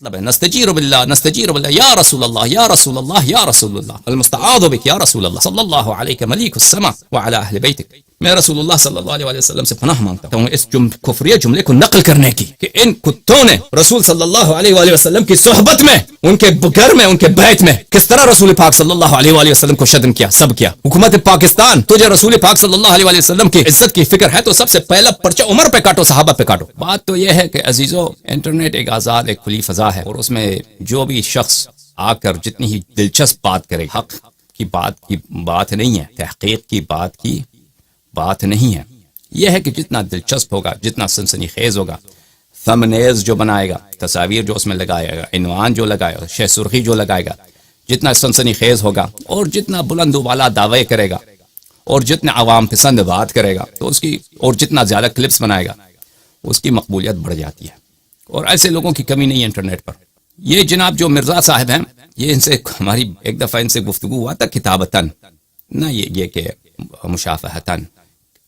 مطلب ہے نستجیر باللہ یا رسول اللہ یا رسول اللہ یا رسول اللہ المستعاذ بک یا رسول اللہ صلی اللہ علیہ ملیک السماء وعلی اہل بیتک. میں رسول اللہ صلی اللہ علیہ وسلم سے پناہ مانگتا ہوں اس کفریہ جملے کو نقل کرنے کی کہ ان کتوں نے رسول صلی اللہ علیہ وآلہ وسلم کی صحبت میں، ان کے گھر میں، ان کے بیت میں کس طرح رسول پاک صلی اللہ علیہ وآلہ وسلم کو شتم کیا، سب کیا. حکومت پاکستان تجھے رسول پاک صلی اللہ علیہ وآلہ وسلم کی عزت کی فکر ہے تو سب سے پہلا پرچہ عمر پہ کاٹو، صحابہ پہ کاٹو. بات تو یہ ہے کہ عزیزو انٹرنیٹ ایک آزاد، ایک کھلی فضا ہے، اور اس میں جو بھی شخص آ کر جتنی ہی دلچسپ بات کرے، حق کی بات نہیں ہے، تحقیق کی بات نہیں ہے. یہ ہے کہ جتنا دلچسپ ہوگا، جتنا سنسنی خیز ہوگا، تھمبنیلز جو بنائے گا، تصاویر جو اس میں لگائے گا، عنوان جو لگائے گا، شہ سرخی جو لگائے گا، جتنا سنسنی خیز ہوگا اور جتنا بلند و بالا دعوے کرے گا اور جتنا عوام پسند بات کرے گا تو اس کی، اور جتنا زیادہ کلپس بنائے گا اس کی مقبولیت بڑھ جاتی ہے. اور ایسے لوگوں کی کمی نہیں ہے انٹرنیٹ پر. یہ جناب جو مرزا صاحب ہیں، یہ ان سے ہماری ایک دفعہ ان سے گفتگو ہوا تھا کتابتاً، نہ یہ کہ مشافہتاً،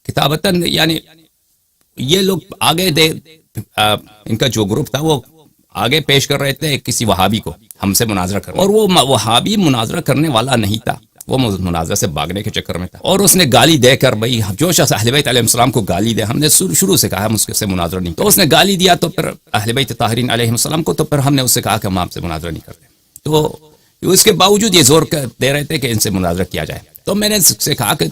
کتابتاً، یعنی یہ لوگ آگے ان کا جو گروپ تھا وہ آگے پیش کر رہے تھے کسی وہابی کو ہم سے مناظرہ کرنے، اور وہ وہابی مناظرہ کرنے والا نہیں تھا، وہ مناظرہ سے بھاگنے کے چکر میں تھا، اور اس نے گالی دے کر، بھائی جو شخص اہل بیت علیہ السلام کو گالی دے، ہم نے شروع سے کہا ہم اس سے مناظرہ نہیں، تو اس نے گالی دیا تو پھر اہل بیت طاہرین علیہ السلام کو، تو پھر ہم نے اس سے کہا کہ ہم آپ سے مناظرہ نہیں کرتے. تو اس کے باوجود یہ زور دے رہے تھے کہ ان سے مناظرہ کیا جائے. تو میں نے اس سے کہا کہ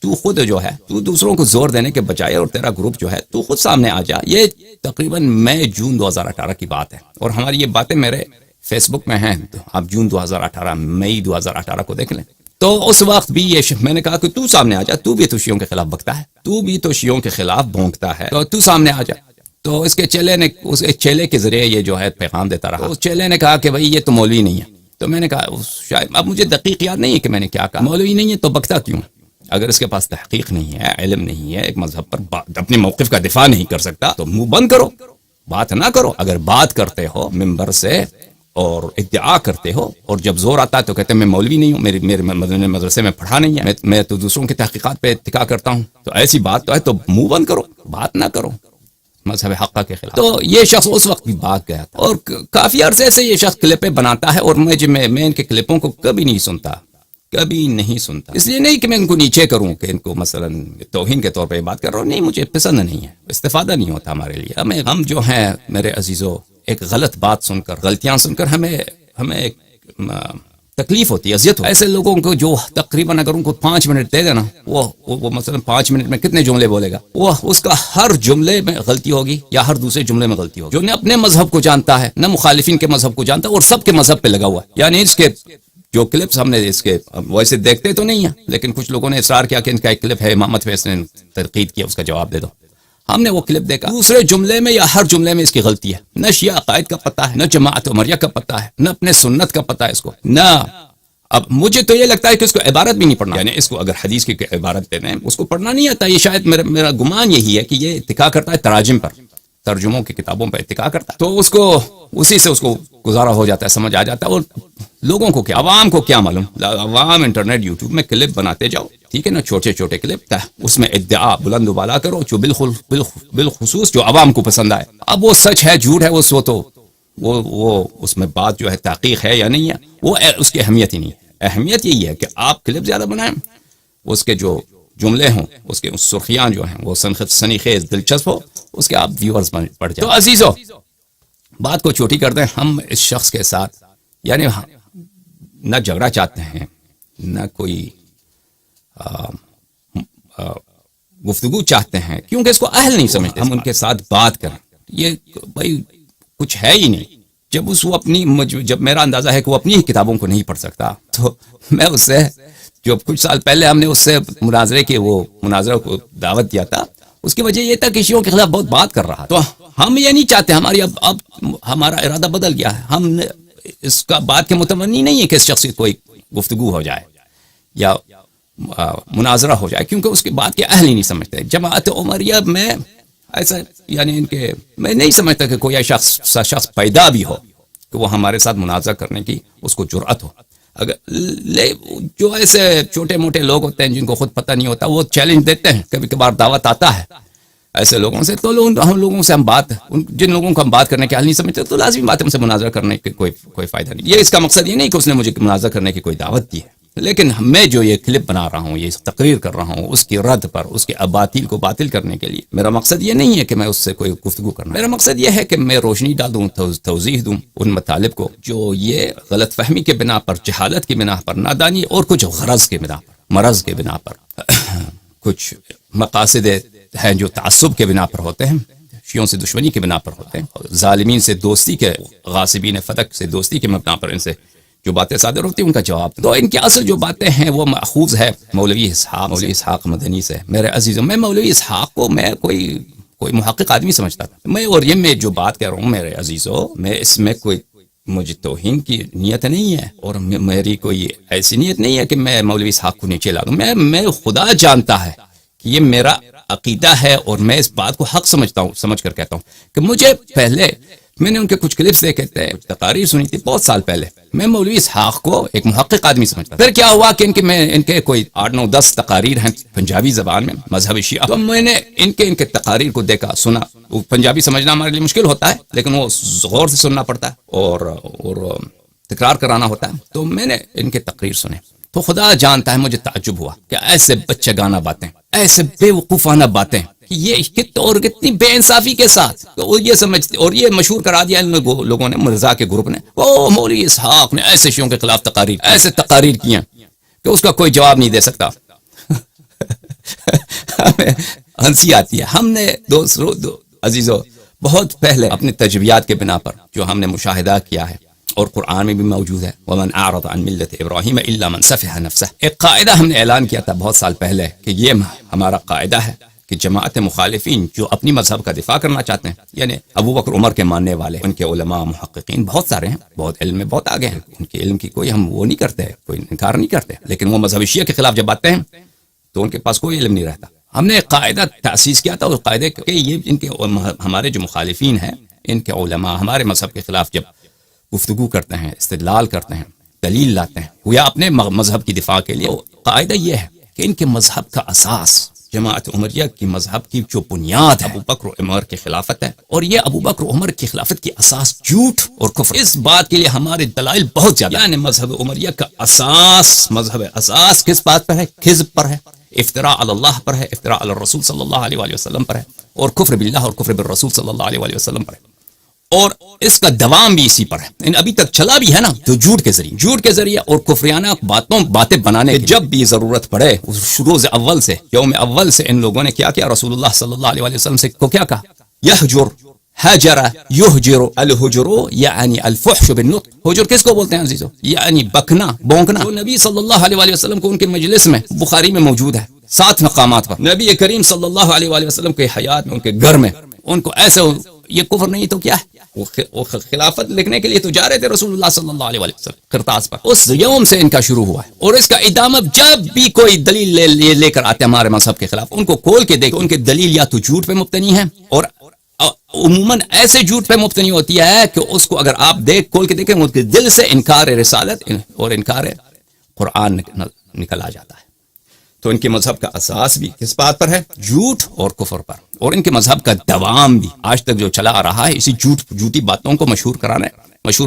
تو خود جو ہے، تو دوسروں کو زور دینے کے بجائے، اور تیرا گروپ جو ہے تو خود سامنے آ جا. یہ تقریباً مئی جون 2018 کی بات ہے، اور ہماری یہ باتیں میرے فیس بک میں ہیں، تو آپ جون 2018 مئی 2018 کو دیکھ لیں. تو اس وقت بھی یہ میں نے کہا کہ تو سامنے آ جا، تو بھی تو شیعوں کے خلاف بکتا ہے، تو بھی تو شیعوں کے خلاف بھونکتا ہے، تو سامنے آ جا. تو اس کے چیلے نے، اس چیلے کے ذریعے یہ جو ہے پیغام دیتا رہا. اس چیلے نے کہا کہ بھائی یہ تو مولوی نہیں ہے. تو میں نے کہا شاید، اب مجھے دقیق یاد نہیں ہے کہ میں نے کیا کہا، مولوی نہیں ہے تو بکتا کیوں؟ اگر اس کے پاس تحقیق نہیں ہے، علم نہیں ہے، ایک مذہب پر اپنے موقف کا دفاع نہیں کر سکتا، تو منہ بند کرو، بات نہ کرو. اگر بات کرتے ہو ممبر سے اور ادعا کرتے ہو، اور جب زور آتا ہے تو کہتے ہیں میں مولوی نہیں ہوں، میرے مدرسے میں پڑھا نہیں ہے، میں تو دوسروں کی تحقیقات پہ اتکا کرتا ہوں، تو ایسی بات تو ہے تو منہ بند کرو، بات نہ کرو مذہب حقہ کے خلاف. تو یہ شخص اس وقت بھی بھاگ گیا تھا، اور کافی عرصے سے یہ شخص کلپیں بناتا ہے، اور میں ان کے کلپوں کو کبھی نہیں سنتا، اس لیے نہیں کہ میں ان کو نیچے کروں، کہ ان کو مثلا توہین کے طور پہ بات کر رہا ہوں، نہیں، مجھے پسند نہیں ہے، استفادہ نہیں ہوتا ہمارے لیے. ہم جو ہیں میرے عزیزو، ایک غلط بات سن کر، غلطیاں سن کر ہمیں ایک تکلیف ہوتی ہے، اذیت ہوتی ہے. ایسے لوگوں کو جو تقریباً اگر ان کو 5 منٹ دے دینا، وہ مثلا 5 منٹ میں کتنے جملے بولے گا، وہ اس کا ہر جملے میں غلطی ہوگی یا ہر دوسرے جملے میں غلطی ہوگی. جو نہ اپنے مذہب کو جانتا ہے، نہ مخالفین کے مذہب کو جانتا ہے، اور سب کے مذہب پہ لگا ہوا ہے. یعنی اس کے جو کلپس ہم نے اس کے ویسے دیکھتے تو نہیں ہیں، لیکن کچھ لوگوں نے اصرار کیا کہ ان کا ایک کلپ ہے امامت پہ اس نے تنقید کیا، اس کا جواب دے دو. ہم نے وہ کلپ دیکھا، دوسرے جملے میں یا ہر جملے میں اس کی غلطی ہے. نہ شیعہ عقائد کا پتہ ہے، نہ جماعت عمریہ کا پتہ ہے، نہ اپنے سنت کا پتہ ہے اس کو، نہ. اب مجھے تو یہ لگتا ہے کہ اس کو عبارت بھی نہیں پڑھنا، یعنی اس کو اگر حدیث کی عبارت دینا ہے اس کو پڑھنا نہیں آتا. یہ شاید میرا گمان یہی ہے کہ یہ اتکا کرتا ہے تراجم پر، ترجموں کی کتابوں پر اتکا کرتا ہے، تو اس کو اسی سے اس کو گزارا ہو جاتا ہے، سمجھ آ جاتا ہے. اور لوگوں کو کیا، عوام کو کیا معلوم؟ عوام انٹرنیٹ یوٹیوب میں کلپ بناتے جاؤ، ٹھیک ہے نا، چھوٹے چھوٹے کلپ، اس میں ادعا بلند و بالا کرو جو بالخصوص جو عوام کو پسند آئے. اب وہ سچ ہے جھوٹ ہے وہ اس میں بات جو ہے تحقیق ہے یا نہیں ہے، وہ اس کی اہمیت ہی نہیں ہے. اہمیت یہی ہے کہ آپ کلپ زیادہ بنائیں، اس کے جو جملے ہوں، اس کے سرخیاں جو ہیں وہ سنی خیز دلچسپ ہو، اس کے آپ ویورز بڑھ جائیں. تو عزیزو بات کو چھوٹی کر دیں. ہم اس شخص کے ساتھ یعنی نہ جھگڑا چاہتے ہیں، نہ کوئی گفتگو چاہتے ہیں، کیونکہ اس کو اہل نہیں سمجھتے ہم ان کے ساتھ بات کریں. یہ بھائی کچھ ہے ہی نہیں. جب میرا اندازہ ہے کہ وہ اپنی ہی کتابوں کو نہیں پڑھ سکتا، تو میں اس سے جو کچھ سال پہلے ہم نے اس سے مناظرہ کو دعوت دیا تھا، اس کی وجہ یہ تھا کہ شیعوں کے خلاف بہت بات کر رہا. تو ہم یہ نہیں چاہتے، اب ہمارا ارادہ بدل گیا ہے. ہم اس کا بات کے متمنی نہیں ہے کہ اس شخص کی کوئی گفتگو ہو جائے یا مناظرہ ہو جائے، کیونکہ اس کی بات کے اہل ہی نہیں سمجھتے. جماعت عمریہ میں ایسا یعنی میں نہیں سمجھتا کہ کوئی شخص پیدا بھی ہو کہ وہ ہمارے ساتھ مناظرہ کرنے کی اس کو جرأت ہو. اگر جو ایسے چھوٹے موٹے لوگ ہوتے ہیں جن کو خود پتہ نہیں ہوتا، وہ چیلنج دیتے ہیں، کبھی کبھار دعوت آتا ہے ایسے لوگوں سے تو ہم لوگوں سے ہم بات جن لوگوں کو ہم بات کرنے کے حل نہیں سمجھتے تو لازمی بات ہے ان سے مناظرہ کرنے کے کوئی فائدہ نہیں. یہ اس کا مقصد یہ نہیں کہ اس نے مجھے مناظرہ کرنے کی کوئی دعوت دی ہے، لیکن میں جو یہ کلپ بنا رہا ہوں، یہ تقریر کر رہا ہوں اس کی رد پر، اس کے اباطیل کو باطل کرنے کے لیے، میرا مقصد یہ نہیں ہے کہ میں اس سے کوئی گفتگو کرنا، میرا مقصد یہ ہے کہ میں روشنی ڈالوں، توضیح دوں ان مطالب کو جو یہ غلط فہمی کے بنا پر، جہالت کی بنا پر، نادانی اور کچھ غرض کے بنا پر، مرض کے بنا پر، کچھ مقاصد ہیں جو تعصب کے بنا پر ہوتے ہیں، شیعوں سے دشمنی کے بنا پر ہوتے ہیں، ظالمین سے دوستی کے، غاصبین فتق سے دوستی کے بنا پر ان سے جو باتیں صادر ہوتی ہیں ان کا جواب. تو ان کی اصل جو باتیں ہیں وہ ماخوذ ہے مولوی اسحاق مدنی سے. میرے عزیزوں، میں مولوی اسحاق کو میں کوئی محقق آدمی سمجھتا تھا، میں جو بات کہہ رہا ہوں میرے عزیزوں، میں اس میں کوئی مجھے توہین کی نیت نہیں ہے، اور میری کوئی ایسی نیت نہیں ہے کہ میں مولوی اسحاق کو نیچے لا دوں. میں خدا جانتا ہے کہ یہ میرا عقیدہ ہے، اور میں اس بات کو حق سمجھ کر کہتا ہوں کہ مجھے پہلے میں نے ان کے کچھ کلپس دیکھے تھے، تقاریر سنی تھی بہت سال پہلے، میں مولوی اسحاق کو ایک محقق آدمی سمجھتا. پھر کیا ہوا کہ ان کے کوئی 8-9-10 تقاریر ہیں پنجابی زبان میں مذہب شیعہ، تو میں نے ان کے تقاریر کو دیکھا، سنا. وہ پنجابی سمجھنا ہمارے لیے مشکل ہوتا ہے، لیکن وہ غور سے سننا پڑتا ہے اور تکرار کرانا ہوتا ہے. تو میں نے ان کے تقریر سنے تو خدا جانتا ہے مجھے تعجب ہوا کہ ایسے بچے گانا باتیں، ایسے بے وقوفانہ باتیں، یہ اور کتنی بے انصافی کے ساتھ یہ سمجھتے، اور یہ مشہور کرا دیا ان لوگوں نے، مرزا کے گروپ نے، او مولوی اسحاق نے ایسے شیعوں کے خلاف ایسے تقاریر کی ہیں کہ اس کا کوئی جواب نہیں دے سکتا. ہمیں ہنسی آتی ہے. ہم نے عزیزو بہت پہلے اپنے تجربیات کے بنا پر جو ہم نے مشاہدہ کیا ہے، اور قرآن میں بھی موجود ہے، وَمَنْ أَعْرَضَ عَنْ مِلَّةِ إِبْرَاهِيمَ إِلَّا مَنْ سَفِهَ نَفْسَهُ. ایک قاعدہ ہم نے اعلان کیا تھا بہت سال پہلے کہ یہ ہمارا قاعدہ ہے کہ جماعت مخالفین جو اپنی مذہب کا دفاع کرنا چاہتے ہیں، یعنی ابو بکر عمر کے ماننے والے، ان کے علماء محققین بہت سارے ہیں، بہت علم میں بہت آگے ہیں، ان کے علم کی کوئی ہم وہ نہیں کرتے، کوئی انکار نہیں کرتے، لیکن وہ مذہب شیعہ کے خلاف جب آتے ہیں تو ان کے پاس کوئی علم نہیں رہتا. ہم نے ایک قاعدہ تأسیس کیا تھا، اس قاعدے کہ یہ ان کے ہمارے جو مخالفین ہیں، ان کے علماء ہمارے مذہب کے خلاف جب گفتگو کرتے ہیں، استدلال کرتے ہیں، دلیل لاتے ہیں یا اپنے مذہب کی دفاع کے لیے، قاعدہ یہ ہے کہ ان کے مذہب کا اساس، جماعت عمریہ کی مذہب کی جو بنیاد ہے ابو بکر و عمر کی خلافت ہے، اور یہ ابو بکر و عمر کی خلافت کی اساس جھوٹ اور کفر. اس بات کے لیے ہمارے دلائل بہت زیادہ، یعنی مذہب عمریہ کا اساس کس بات پر ہے؟ کذب پر ہے، افتراء علی اللہ پر ہے، افتراء علی الرسول صلی اللہ علیہ وسلم پر ہے، اور کفر باللہ اور کفر بالرسول صلی اللہ علیہ وسلم پر ہے. اور اس کا دوام بھی اسی پر ہے، ابھی تک چلا بھی ہے نا، تو جھوٹ کے ذریعے اور کفریانہ باتیں بنانے کی. جب بھی ضرورت پڑے روز اول سے، یوم اول سے، ان لوگوں نے کیا کیا؟ رسول اللہ صلی اللہ علیہ وسلم سے کو کیا کہا؟ حجر یحجر الحجر یعنی الفحش بالنطق. حجر کس کو بولتے ہیں عزیزو؟ یعنی بکنا، بونکنا. تو نبی صلی اللہ علیہ وسلم کو ان کے مجلس میں، بخاری میں موجود ہے 7 مقامات پر، نبی کریم صلی اللہ علیہ وسلم کے حیات میں، ان کے گھر میں، ان کو ایسے، یہ کفر نہیں تو کیا ہے؟ وہ خلافت لکھنے کے لیے تو جا رہے تھے رسول اللہ صلی اللہ علیہ وسلم کرتاز پر. اس یوم سے ان کا شروع ہوا ہے، اور اس کا ادامہ جب بھی کوئی دلیل لے کر آتے ہیں ہمارے مذہب کے خلاف، ان کو کھول کے دیکھو، ان کی دلیل یا تو جھوٹ پہ مبتنی ہے، اور عموماً ایسے جھوٹ پہ مبتنی ہوتی ہے کہ اس کو اگر آپ کھول کے دیکھیں، ان کے دل سے انکار رسالت اور انکار قرآن نکل آ جاتا ہے. تو ان کے مذہب کا اساس بھی کس بات پر ہے؟ جھوٹ اور کفر پر. اور ان کے مذہب کا دوام بھی آج تک جو چلا آ رہا ہے، اسی جھوٹی باتوں کو مشہور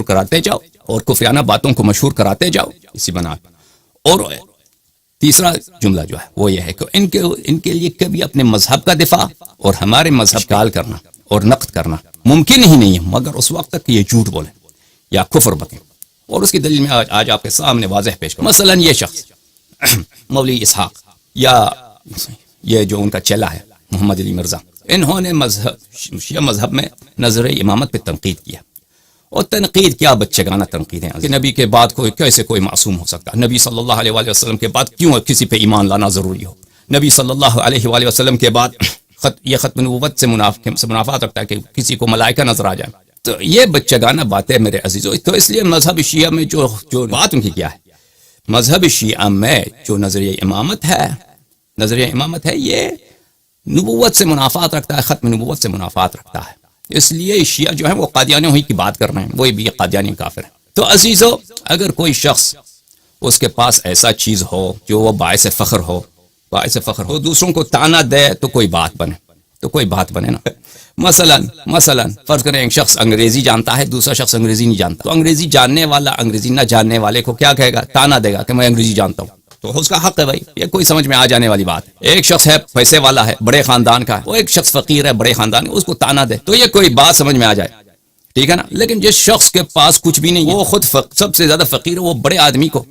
کراتے جاؤ، اور کفریانہ باتوں کو مشہور کراتے جاؤ اسی بنا پر. اور تیسرا جملہ جو ہے وہ یہ ہے کہ ان کے لیے کبھی اپنے مذہب کا دفاع اور ہمارے مذہب کا کرنا اور نقد کرنا ممکن ہی نہیں ہے، مگر اس وقت تک کہ یہ جھوٹ بولیں یا کفر بتیں. اور اس کی دلیل میں آج آپ کے سامنے واضح پیش کروں. مثلا یہ شخص مولوی اسحاق یا یہ جو ان کا چلا ہے محمد علی مرزا، انہوں نے شیعہ مذہب میں نظر امامت پہ تنقید کیا. اور تنقید کیا بچگانہ تنقید ہے کہ نبی کے بعد کیسے کوئی معصوم ہو سکتا ہے؟ نبی صلی اللہ علیہ وسلم کے بعد کیوں کسی پہ ایمان لانا ضروری ہو؟ نبی صلی اللہ علیہ وسلم کے بعد یہ ختم نبوت سے منافات رکھتا ہے کہ کسی کو ملائکہ نظر آ جائے. تو یہ بچگانہ باتیں میرے عزیزو. تو اس لیے مذہب شیعہ میں جو بات ان کی کیا ہے، مذہب شیعہ میں جو نظریہ امامت ہے یہ نبوت سے منافات رکھتا ہے، ختم نبوت سے منافات رکھتا ہے. اس لیے شیعہ جو ہے وہ قادیانیوں ہی کی بات کر رہے ہیں، وہی بھی قادیانی کافر ہیں. تو عزیزو، اگر کوئی شخص اس کے پاس ایسا چیز ہو جو وہ باعث فخر ہو، دوسروں کو تانا دے تو کوئی بات بنے، تو کوئی بات بنے نا. مثلا فرض کریں ایک شخص انگریزی جانتا ہے، دوسرا شخص انگریزی نہیں جانتا، تو انگریزی جاننے والا انگریزی نہ جاننے والے کو کیا کہے گا؟ تانا دے گا کہ میں انگریزی جانتا ہوں. تو اس کا حق ہے بھائی، یہ کوئی سمجھ میں آ جانے والی بات. ایک شخص ہے پیسے والا ہے، بڑے خاندان کا ہے، وہ ایک شخص فقیر ہے، بڑے خاندان کا، اس کو تانا دے تو یہ کوئی بات سمجھ میں آ جائے، ٹھیک ہے نا. لیکن جس شخص کے پاس کچھ بھی نہیں ہے، وہ خود سب سے زیادہ فقیر ہے، وہ بڑے آدمی کو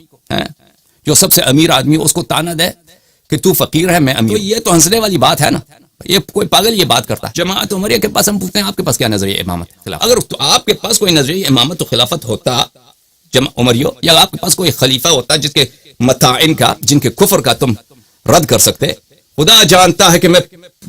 جو سب سے امیر آدمی ہے اس کو تانا دے کہ تو فقیر ہے میں امیر، تو یہ تو ہنسنے والی بات ہے نا. یہ کوئی پاگل یہ بات کرتا ہے. جماعت عمریہ کے پاس ہم پوچھتے ہیں آپ کے پاس کیا نظریہ امامت خلافت؟ اگر تو آپ کے پاس کوئی نظریہ امامت و خلافت ہوتا عمریوں، یا آپ کے پاس کوئی خلیفہ ہوتا جس کے متاعن کا، جن کے کفر کا تم رد کر سکتے، خدا جانتا ہے کہ میں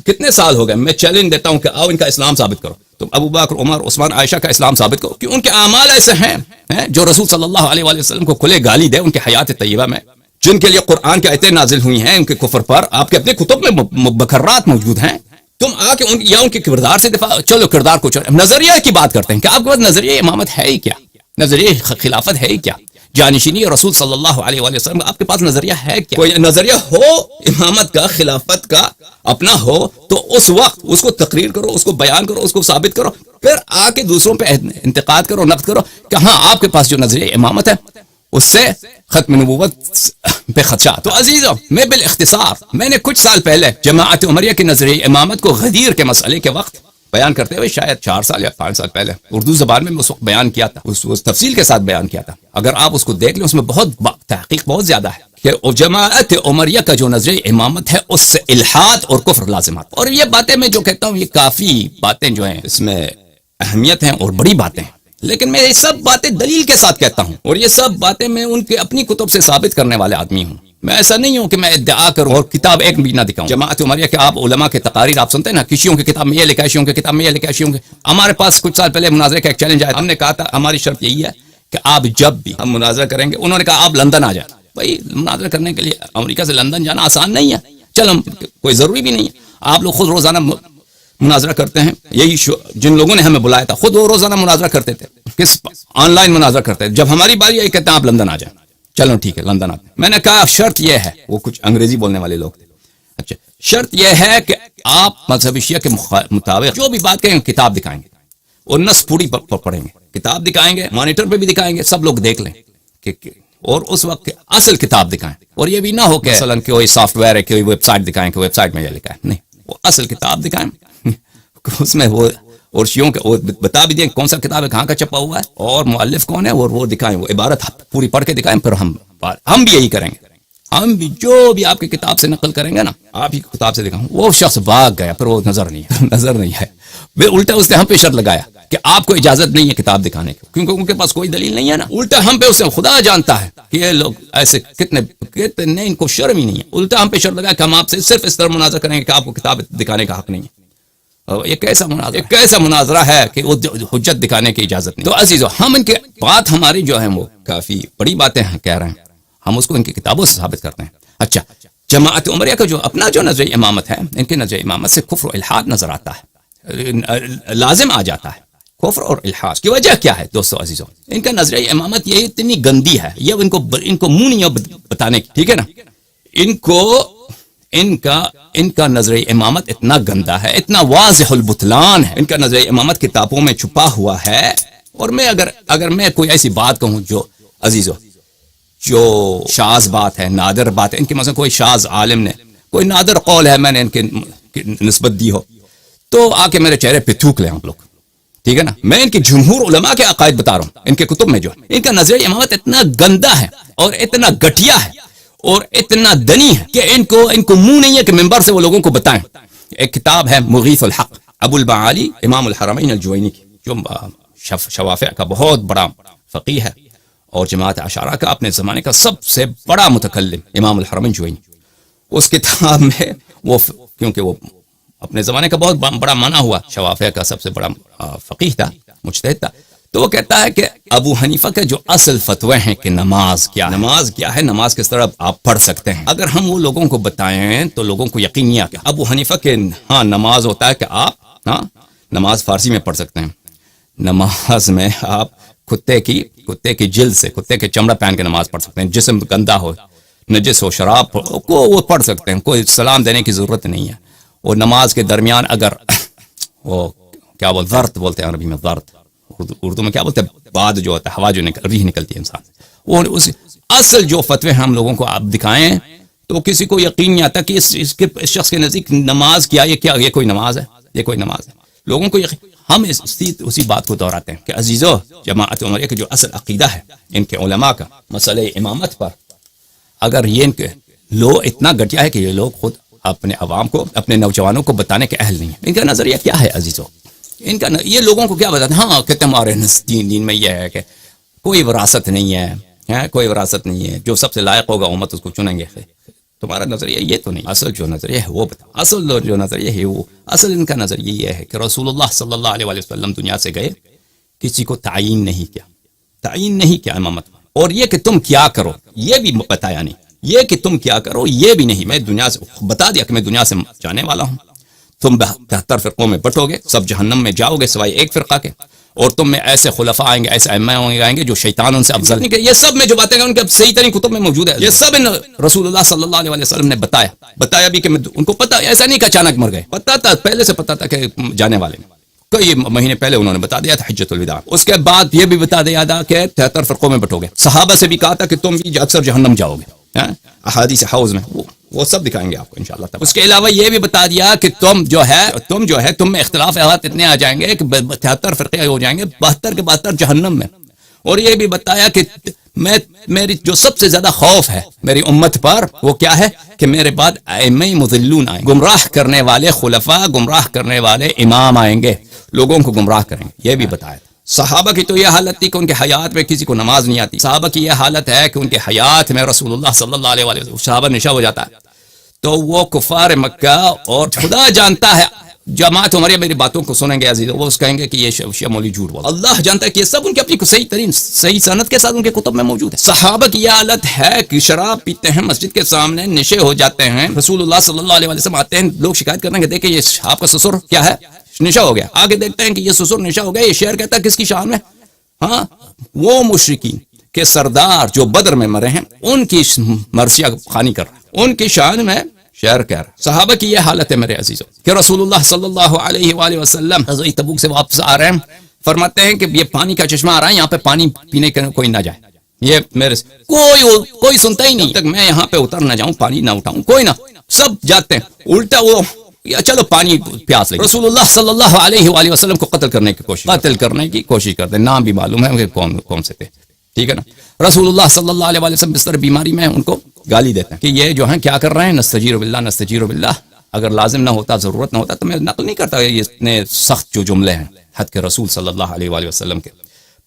کتنے سال ہو گئے میں چیلنج دیتا ہوں کہ آؤ ان کا اسلام ثابت کرو. تم ابو بکر، عمر، عثمان، عائشہ کا اسلام ثابت کرو کہ ان کے اعمال ایسے ہیں جو رسول صلی اللہ علیہ وآلہ وسلم کو کھلے گالی دے ان کے حیات طیبہ میں، جن کے لیے قرآن کی آیتیں نازل ہوئی ہیں ان کے کفر پر، آپ کے اپنے کتب میں مبکرات موجود ہیں. تم آ کے ان کے کردار سے دفاع، چلو کردار کو چلو، نظریہ کی بات کرتے ہیں کہ آپ کے پاس نظریہ امامت ہے ہی کیا؟ نظریہ خلافت ہے ہی کیا؟ جانشینی رسول صلی اللہ علیہ وآلہ وسلم آپ کے پاس نظریہ ہے کیا؟ کوئی نظریہ ہو امامت کا، خلافت کا اپنا ہو تو اس وقت اس کو تقریر کرو، اس کو بیان کرو، اس کو ثابت کرو، پھر آ کے دوسروں پہ انتقاد کرو، نقد کرو کہ ہاں آپ کے پاس جو نظریہ امامت ہے اس سے ختم نبوت پہ خدشہ. تو عزیزوں، میں بالاختصار میں نے کچھ سال پہلے جماعت عمریہ کے نظریہ امامت کو غدیر کے مسئلے کے وقت بیان کرتے ہوئے، شاید 4 سال یا 5 سال پہلے اردو زبان میں اس وقت بیان کیا تھا، اس تفصیل کے ساتھ بیان کیا تھا. اگر آپ اس کو دیکھ لیں اس میں بہت تحقیق بہت زیادہ ہے کہ جماعت عمریہ کا جو نظریہ امامت ہے اس سے الحاد اور کفر لازمات. اور یہ باتیں میں جو کہتا ہوں یہ کافی باتیں جو ہیں اس میں اہمیت ہیں اور بڑی باتیں ہیں، لیکن میں یہ سب باتیں دلیل کے ساتھ کہتا ہوں، اور یہ سب باتیں میں ان کے اپنی کتب سے ثابت کرنے والے آدمی ہوں. میں ایسا نہیں ہوں کہ میں ادعا کروں اور کتاب ایک بھی نہ دکھاؤں. جماعت عمریہ کے آپ علماء کے تقاریر آپ سنتے ہیں نا، کشیوں کی کتاب میں یہ لکھا ہے، شیوں کی کتاب میں یہ لکھا ہے، شیوں کے. ہمارے پاس کچھ سال پہلے مناظرے کا ایک چیلنج آیا، ہم نے کہا تھا ہماری شرط یہی ہے کہ آپ جب بھی ہم مناظرہ کریں گے، انہوں نے کہا آپ لندن آ جائیں. بھائی مناظرہ کرنے کے لیے امریکہ سے لندن جانا آسان نہیں ہے، چل ہم کوئی ضروری بھی نہیں ہے. آپ لوگ خود روزانہ مناظرہ کرتے ہیں، یہی جن لوگوں نے ہمیں بلایا تھا خود وہ روزانہ مناظرہ کرتے تھے، کس آن لائن مناظرہ کرتے تھے. جب ہماری باری آئی کہتے ہیں آپ لندن آ جائیں. چلو ٹھیک ہے لندن آتے. میں نے کہا شرط یہ ہے، وہ کچھ انگریزی بولنے والے لوگ تھے، اچھا شرط یہ ہے کہ آپ مذہبی شیعہ کے مطابق جو بھی بات کہیں کتاب دکھائیں گے اور نص پوری پڑھیں گے، کتاب دکھائیں گے، مانیٹر پہ بھی دکھائیں گے، سب لوگ دیکھ لیں کہ اور اس وقت اصل کتاب دکھائیں. اور یہ بھی نہ ہو کہ مثلا کوئی سافٹ ویئر ہے، کوئی ویب سائٹ دکھائیں کہ ویب سائٹ میں یہ لکھا ہے، نہیں، وہ اصل کتاب دکھائیں اس میں وہ اور شیعوں کے بتا بھی دیں کون سا کتاب ہے، کہاں کا چھپا ہوا ہے اور مؤلف کون ہے، اور وہ دکھائیں، وہ عبارت پوری پڑھ کے دکھائیں. پھر ہم بھی یہی کریں گے، ہم بھی جو بھی آپ کی کتاب سے نقل کریں گے نا، آپ ہی کتاب سے دکھاؤں. وہ شخص بھاگ گیا، پھر وہ نظر نہیں ہے. الٹا اس نے ہم پہ شرط لگایا کہ آپ کو اجازت نہیں ہے کتاب دکھانے کی، کیونکہ ان کے پاس کوئی دلیل نہیں ہے نا. الٹا ہم پہ اس نے، خدا جانتا ہے کہ یہ لوگ ایسے کتنے ان کو شرم ہی نہیں ہے. الٹا ہم پہ شرط لگایا کہ ہم آپ سے صرف اس طرح مناظرہ کریں گے کہ آپ کو کتاب دکھانے کا حق نہیں ہے. یہ کیسا مناظرہ ہے کہ وہ حجت دکھانے کی اجازت نہیں. تو عزیزو، ہم ان کے بات ہماری جو ہیں وہ کافی بڑی باتیں کہہ رہے ہیں، ہم اس کو ان کی کتابوں سے ثابت کرتے ہیں. اچھا، جماعت عمریہ کا جو اپنا جو نظریہ امامت ہے، ان کے نظریہ امامت سے کفر و الحاد نظر آتا ہے، لازم آ جاتا ہے کفر اور الحاد. کی وجہ کیا ہے دوستو عزیزو؟ ان کا نظریہ امامت یہ اتنی گندی ہے، یہ ان کو منہ نہیں بتانے کی، ٹھیک ہے نا. ان کا نظریہ امامت اتنا گندا ہے، اتنا واضح البطلان ہے. ان کا نظریہ امامت کتابوں میں چھپا ہوا ہے. اور میں اگر میں کوئی ایسی بات کہوں جو عزیزو جو شاذ بات ہے، نادر بات ہے، ان کے مثلا کوئی شاذ عالم نے کوئی نادر قول ہے میں نے ان کی نسبت دی ہو، تو آ کے میرے چہرے پہ تھوک لیں آپ لوگ، ٹھیک ہے نا. میں ان کے جمہور علماء کے عقائد بتا رہا ہوں، ان کے کتب میں جو ہے ان کا نظریہ امامت اتنا گندا ہے اور اتنا گٹیا ہے اور اتنا دنی ہے کہ ان کو منہ نہیں ہے کہ منبر سے وہ لوگوں کو بتائیں. ایک کتاب ہے مغیث الحق، ابو البعالی امام الحرمین الجوینی کی، جو شوافع کا بہت بڑا فقیہ ہے اور جماعت اشاعرہ کا اپنے زمانے کا سب سے بڑا متکلم امام الحرمین الجوینی. اس کتاب میں وہ کیونکہ وہ اپنے زمانے کا بہت بڑا مانا ہوا شوافع کا سب سے بڑا فقیہ تھا، مجتہد تھا، تو وہ کہتا ہے کہ ابو حنیفہ کے جو اصل فتوے ہیں کہ نماز کیا ہے، نماز کس طرح آپ پڑھ سکتے ہیں، اگر ہم وہ لوگوں کو بتائیں تو لوگوں کو یقین نہیں آتا. ابو حنیفہ کے ہاں نماز ہوتا ہے کہ آپ نماز فارسی میں پڑھ سکتے ہیں. نماز میں آپ کتے کی جلد سے، کتے کے چمڑا پہن کے نماز پڑھ سکتے ہیں، جسم گندا ہو، نجس ہو، شراب ہو، وہ پڑھ سکتے ہیں، کوئی سلام دینے کی ضرورت نہیں ہے. اور نماز کے درمیان اگر وہ کیا بولتے ضرط بولتے ہیں عربی میں، ضرط اردو میں کیا بولتے ہیں، بعد جو ہوتا ہے ہوا جو ریح نکلتی ہے انسان، وہ اس اصل جو فتوے ہم لوگوں کو آپ دکھائیں تو کسی کو یقین نہیں آتا کہ اس شخص کے نزدیک نماز کیا یہ کوئی نماز ہے، یہ کوئی نماز ہے. لوگوں کو ہم اسی بات کو دہراتے ہیں کہ عزیزو جماعت عمریہ کے جو اصل عقیدہ ہے ان کے علماء کا مسئلہ امامت پر، اگر یہ ان کے اتنا گھٹیا ہے کہ یہ لوگ خود اپنے عوام کو، اپنے نوجوانوں کو بتانے کے اہل نہیں ہیں. ان کا نظریہ کیا ہے عزیزو؟ ان کا یہ لوگوں کو کیا بتاتے ہیں؟ ہاں کہتے ہیں ہمارے دین میں یہ ہے کہ کوئی وراثت نہیں ہے، کوئی وراثت نہیں ہے، جو سب سے لائق ہوگا امت اس کو چنیں گے. تمہارا نظریہ یہ تو نہیں، اصل جو نظریہ ہے وہ بتا. اصل جو نظریہ ہے وہ اصل ان کا نظریہ یہ ہے کہ رسول اللہ صلی اللہ علیہ وسلم دنیا سے گئے، کسی کو تعیین نہیں کیا امامت، اور یہ کہ تم کیا کرو یہ بھی بتایا نہیں، یہ کہ تم کیا کرو یہ بھی نہیں. میں دنیا سے بتا دیا کہ میں دنیا سے جانے والا ہوں، تم 73 فرقوں میں بٹو گے، سب جہنم میں جاؤ گے سوائے ایک فرقہ کے، اور تم میں ایسے خلفاء آئیں گے، ایسے ائمہ آئیں گے جو شیطان ان سے افضل نہیں. یہ سب میں جو باتیں ہیں ان کے صحیح ترین کتب میں موجود ہے، یہ سب رسول اللہ صلی اللہ علیہ وسلم نے بتایا بھی کہ ان کو پتہ، ایسا نہیں کہ اچانک مر گئے، پتہ تھا، پہلے سے پتہ تھا کہ جانے والے ہیں. کئی مہینے پہلے انہوں نے بتا دیا تھا حجۃ الوداع. اس کے بعد یہ بھی بتا دیا تھا کہ 73 فرقوں میں بٹو گے. صحابہ سے بھی کہا تھا کہ تم بھی اکثر جہنم جاؤ گے، احادیث حوض میں وہ سب دکھائیں گے آپ کو انشاءاللہ. اس کے علاوہ یہ بھی بتا دیا کہ تم جو ہے تم میں اختلافات اتنے آ جائیں گے کہ 73 فرقے ہو جائیں گے، 72 کے 72 جہنم میں. اور یہ بھی بتایا کہ میری جو سب سے زیادہ خوف ہے میری امت پر وہ کیا ہے کہ میرے بعد ائمہ مضلون آئیں، گمراہ کرنے والے خلفاء، گمراہ کرنے والے امام آئیں گے، لوگوں کو گمراہ کریں گے. یہ بھی بتایا. صحابہ کی تو یہ حالت تھی کہ ان کے حیات میں کسی کو نماز نہیں آتی. صحابہ کی یہ حالت ہے کہ ان کے حیات میں رسول اللہ صلی اللہ علیہ وسلم صحابہ نشا ہو جاتا ہے تو وہ کفار مکہ، اور خدا جانتا ہے جماعت عمریہ میری باتوں کو سنیں گے عزیز، وہ کہیں گے کہ یہ شیعہ مولوی جھوٹ بول. اللہ جانتا ہے کہ یہ سب ان کی اپنی صحیح سند کے ساتھ ان کے کتب میں موجود ہے. صحابہ کی یہ حالت ہے کہ شراب پیتے ہیں، مسجد کے سامنے نشے ہو جاتے ہیں، رسول اللہ صلی اللہ علیہ وسلم آتے ہیں، لوگ شکایت کرتے ہیں کہ دیکھیں یہ آپ کا سسر کیا ہے، نشا ہو گیا. آگے دیکھتے ہیں کہ یہ سسر نشا ہو گیا. یہ شعر کہتا ہے کس کی شان میں؟ ہاں وہ مشرکین کے سردار جو بدر میں مرے ہیں ان کی مرثیہ خوانی کر رہا ہے، ان کی شان میں شعر کہہ رہا ہے. صحابہ کی یہ حالت ہے میرے عزیزوں کہ رسول اللہ صلی اللہ علیہ وآلہ وسلم غزوہ تبوک سے واپس آ رہے ہیں، فرماتے ہیں کہ یہ پانی کا چشمہ آ رہا ہے، یہاں پہ پانی پینے کے کوئی نہ جائے. یہ میرے کوئی سنتا ہی نہیں تک میں یہاں پہ اتر نہ جاؤں، پانی نہ اٹھاؤں، کوئی نہ، سب جاتے ہیں. الٹا وہ چلو پانی پیاس لگے. رسول اللہ صلی اللہ علیہ وآلہ وسلم کو قتل کرنے کی کوشش کرتے ہیں. نام بھی معلوم ہے کہ کون سے تھے، ٹھیک ہے نا. رسول اللہ صلی اللہ علیہ وسلم بستر بیماری میں ان کو گالی دیتے ہیں کہ یہ جو ہیں کیا کر رہے ہیں، نستجیر باللہ. اگر لازم نہ ہوتا، ضرورت نہ ہوتا تو میں نقل نہیں کرتا یہ اتنے سخت جو جملے ہیں حد کے رسول صلی اللہ علیہ وآلہ وسلم کے.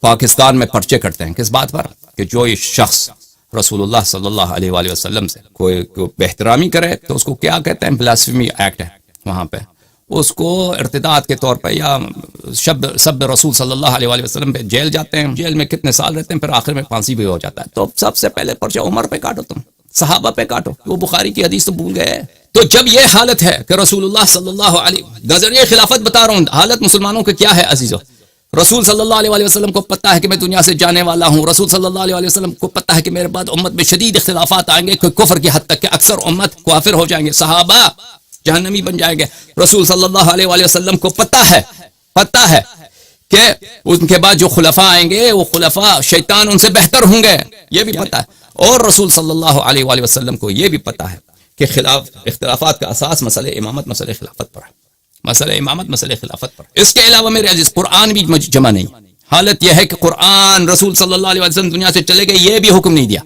پاکستان میں پرچے کرتے ہیں کس بات پر کہ جو یہ شخص رسول اللہ صلی اللہ علیہ وآلہ وسلم سے کوئی بے کرے تو اس کو کیا کہتے ہیں، بلاسفیمی ایکٹ ہے وہاں پہ، اس کو ارتداد کے طور پہ یا سب رسول صلی اللہ علیہ وآلہ وسلم پہ جیل جاتے ہیں. جیل میں کتنے سال رہتے ہیں، پھر آخر میں پھانسی بھی ہو جاتا ہے. تو سب سے پہلے پرچہ عمر پہ کاٹو، تم صحابہ پہ کاٹو. وہ بخاری کی حدیث تو بھول گئے. تو جب یہ حالت ہے کہ رسول اللہ صلی اللہ علیہ نظریہ خلافت بتا رہا ہوں، حالت مسلمانوں کی کیا ہے عزیزو. رسول صلی اللہ علیہ وسلم کو پتہ ہے کہ میں دنیا سے جانے والا ہوں. رسول صلی اللہ علیہ وسلم کو پتہ ہے کہ میرے بعد امت میں شدید اختلافات آئیں گے، کوئی کفر کی حد تک کہ اکثر امت کافر ہو جائیں گے، صحابہ جہنمی بن جائیں گے. رسول صلی اللہ علیہ وسلم کو پتہ ہے کہ ان کے بعد جو خلفاء آئیں گے وہ خلفاء شیطان ان سے بہتر ہوں گے، یہ بھی پتہ ہے. اور رسول صلی اللہ علیہ وسلم کو یہ بھی پتہ ہے کہ اختلافات کا اساس مسئلہ امامت، مسئلہ خلافت پر ہے، مسئلہ امامت، مسئلہ خلافت پر. اس کے علاوہ میرے عزیز قرآن بھی جمع نہیں. حالت یہ ہے کہ قرآن رسول صلی اللہ علیہ وسلم دنیا سے چلے گئے، یہ بھی حکم نہیں دیا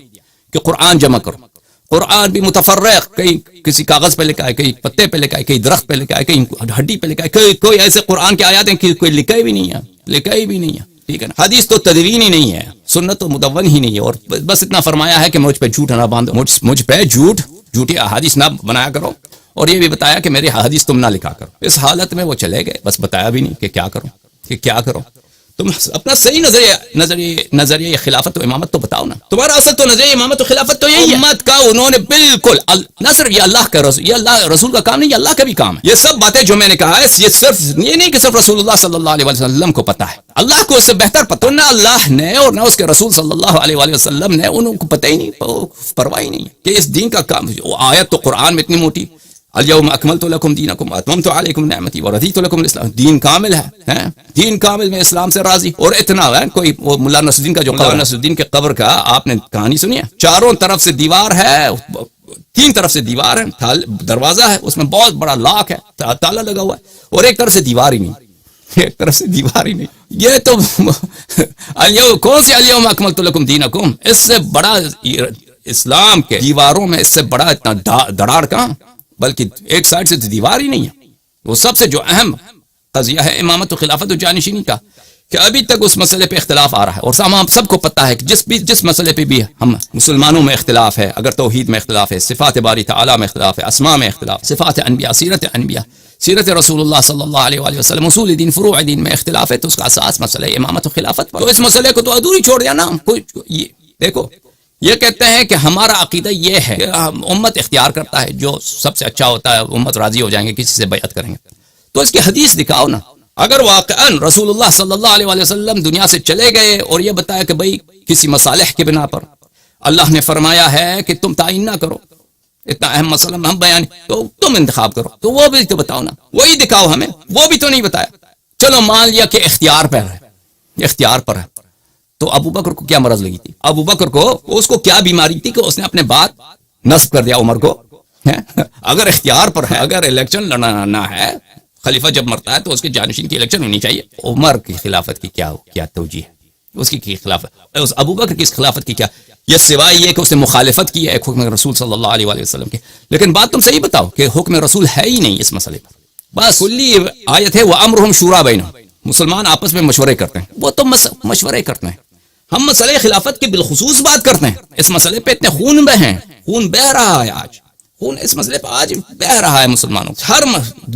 کہ قرآن جمع کرو. قرآن بھی متفرق، کہیں کسی کاغذ پہ لکھا ہے، کہیں پتے پہ لکھا ہے، کہیں درخت پہ لکھا ہے، کہیں ہڈی پہ لکھا ہے، کوئی ایسے قرآن کے آیات ہیں کہ کوئی لکھا ہی بھی نہیں ہے، ٹھیک ہے نا. حدیث تو تدوین ہی نہیں ہے، سنت تو مدون ہی نہیں ہے. اور بس اتنا فرمایا ہے کہ مجھ پہ جھوٹ نہ باندھو، مجھ پہ جھوٹی احادیث نہ بنایا کرو. اور یہ بھی بتایا کہ میری حدیث تم نہ لکھا کرو. اس حالت میں وہ چلے گئے، بس بتایا بھی نہیں کہ کیا کرو. تم اپنا صحیح نظریہ خلافت و امامت تو بتاؤ نا. تمہارا اصل تو نظریہ امامت و خلافت تو یہی ہے. امت کا انہوں نے بالکل نہ صرف یہ اللہ کا رسول، یہ اللہ رسول کا کام نہیں، یہ اللہ کا بھی کام ہے. یہ سب باتیں جو میں نے کہا ہے یہ صرف یہ نہیں کہ صرف رسول اللہ صلی اللہ علیہ وسلم کو پتہ ہے، اللہ کو اس سے بہتر پتہ. نہ اللہ نے اور نہ اس کے رسول صلی اللہ علیہ وسلم نے، ان کو پتہ ہی نہیں، پرواہ ہی نہیں کہ اس دین کا کام. آیت تو قرآن میں اتنی موٹی الیوم اکملت لکم دینکم واتممت علیکم نعمتی ورضیت لکم الاسلام. دین کامل ہے، دین کامل میں اسلام سے راضی. اور اتنا ہے کوئی وہ ملا نصر الدین کا جو مولانا نصر الدین کے قبر کا آپ نے کہانی سنی ہے؟ چاروں طرف سے دیوار ہے، 3 طرف سے دیوار ہے، دروازہ ہے، اس میں بہت بڑا لاک ہے، تالا لگا ہوا ہے، اور ایک طرف سے دیوار ہی نہیں، ایک طرف سے دیوار ہی نہیں. یہ تو کون سی الیوم اکملت لکم دینکم، اس سے بڑا اسلام کے دیواروں میں اس سے بڑا اتنا دراڑ کہاں، بلکہ ایک سائڈ سے دیوار ہی نہیں ہے. وہ سب سے جو اہم قضیہ ہے امامت و خلافت و جانشینی کا، کہ ابھی تک اس مسئلے پہ اختلاف آ رہا ہے. اور ہم سب کو پتہ ہے کہ جس مسئلے پہ بھی ہم مسلمانوں میں اختلاف ہے، اگر توحید میں اختلاف ہے، صفات باری تعالیٰ میں اختلاف ہے، اسماء میں اختلاف، صفات انبیاء، سیرت رسول اللہ صلی اللہ علیہ وآلہ وسلم، اصول دین، فروع دین میں اختلاف ہے، تو اس کا اساس مسئلہ امامت و خلافت پر. تو اس مسئلے کو تو ادھوری چھوڑ دیا نا. دیکھو یہ کہتے ہیں کہ ہمارا عقیدہ یہ ہے کہ امت اختیار کرتا ہے، جو سب سے اچھا ہوتا ہے امت راضی ہو جائیں گے، کسی سے بیعت کریں گے. تو اس کی حدیث دکھاؤ نا. اگر واقعاً رسول اللہ صلی اللہ علیہ وآلہ وسلم دنیا سے چلے گئے اور یہ بتایا کہ بھئی کسی مصالح کے بنا پر اللہ نے فرمایا ہے کہ تم تعین نہ کرو، اتنا اہم مسئلہ ہم بیان، تو تم انتخاب کرو، تو وہ بھی تو بتاؤ نا، وہی دکھاؤ ہمیں. وہ بھی تو نہیں بتایا. چلو مان لیا کہ اختیار پر ہے، اختیار پر ہے. تو ابو بکر کو کیا مرض لگی تھی؟ ابو بکر کو اس کو کیا بیماری تھی کہ اس نے اپنے بات نصب کر دیا عمر کو؟ اگر اختیار پر ہے، اگر الیکشن لڑنا ہے، خلیفہ جب مرتا ہے تو اس کے جانشین کی الیکشن ہونی چاہیے. عمر کی خلافت کی کیا توجیہ ہے؟ اس کی خلافت، اس ابو بکر کی اس خلافت کی کیا، یہ سوائے یہ کہ اس نے مخالفت کی ہے ایک حکم رسول صلی اللہ علیہ وآلہ وسلم کے. لیکن بات تم صحیح بتاؤ کہ حکم رسول ہے ہی نہیں اس مسئلے پر. بس کلی آیت ہے وَأَمْرُهُمْ شُورَىٰ بَيْنَهُمْ، مسلمان آپس میں مشورے کرتے ہیں. وہ تو مشورے کرتے ہیں. ہم مسئلہ خلافت کی بالخصوص بات کرتے ہیں. اس مسئلے پہ اتنے خون بہ ہیں، خون بہ رہا ہے آج، خون اس مسئلے پہ آج بہ رہا ہے مسلمانوں. ہر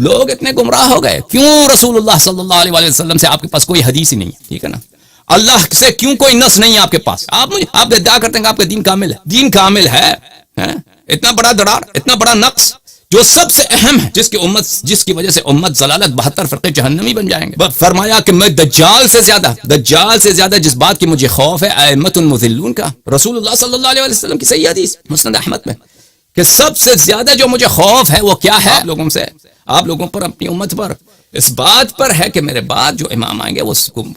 لوگ اتنے گمراہ ہو گئے. کیوں رسول اللہ صلی اللہ علیہ وسلم سے آپ کے پاس کوئی حدیث ہی نہیں ہے، ٹھیک ہے نا. اللہ سے کیوں کوئی نص نہیں ہے آپ کے پاس. آپ ادعا کرتے ہیں کہ آپ کا دین کامل ہے. دین کامل ہے، اتنا بڑا دراڑ، اتنا بڑا نقص جو سب سے اہم ہے، جس کی وجہ سے امت ضلالت 72 فرقے جہنمی بن جائیں گے. فرمایا کہ میں دجال سے زیادہ جس بات کی مجھے خوف ہے ائمۃ المضلون کا. رسول اللہ صلی اللہ علیہ وسلم کی صحیح حدیث مسند احمد میں کہ سب سے زیادہ جو مجھے خوف ہے وہ کیا ہے؟ آپ لوگوں پر، اپنی امت پر، اس بات پر ہے کہ میرے بعد جو امام آئیں گے وہ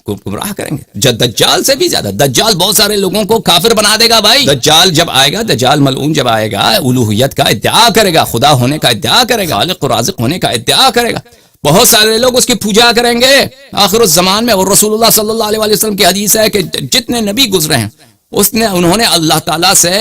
گمراہ کریں گے. دجال سے بھی زیادہ. دجال بہت سارے لوگوں کو کافر بنا دے گا بھائی. دجال جب آئے گا، دجال ملعون جب آئے گا، الوہیت کا ادعا کرے گا، خدا ہونے کا ادعا کرے گا، خالق و رازق ہونے کا ادعا کرے گا. بہت سارے لوگ اس کی پوجا کریں گے آخر الزمان میں. اور رسول اللہ صلی اللہ علیہ وسلم کی حدیث ہے کہ جتنے نبی گزرے ہیں انہوں نے اللہ تعالیٰ سے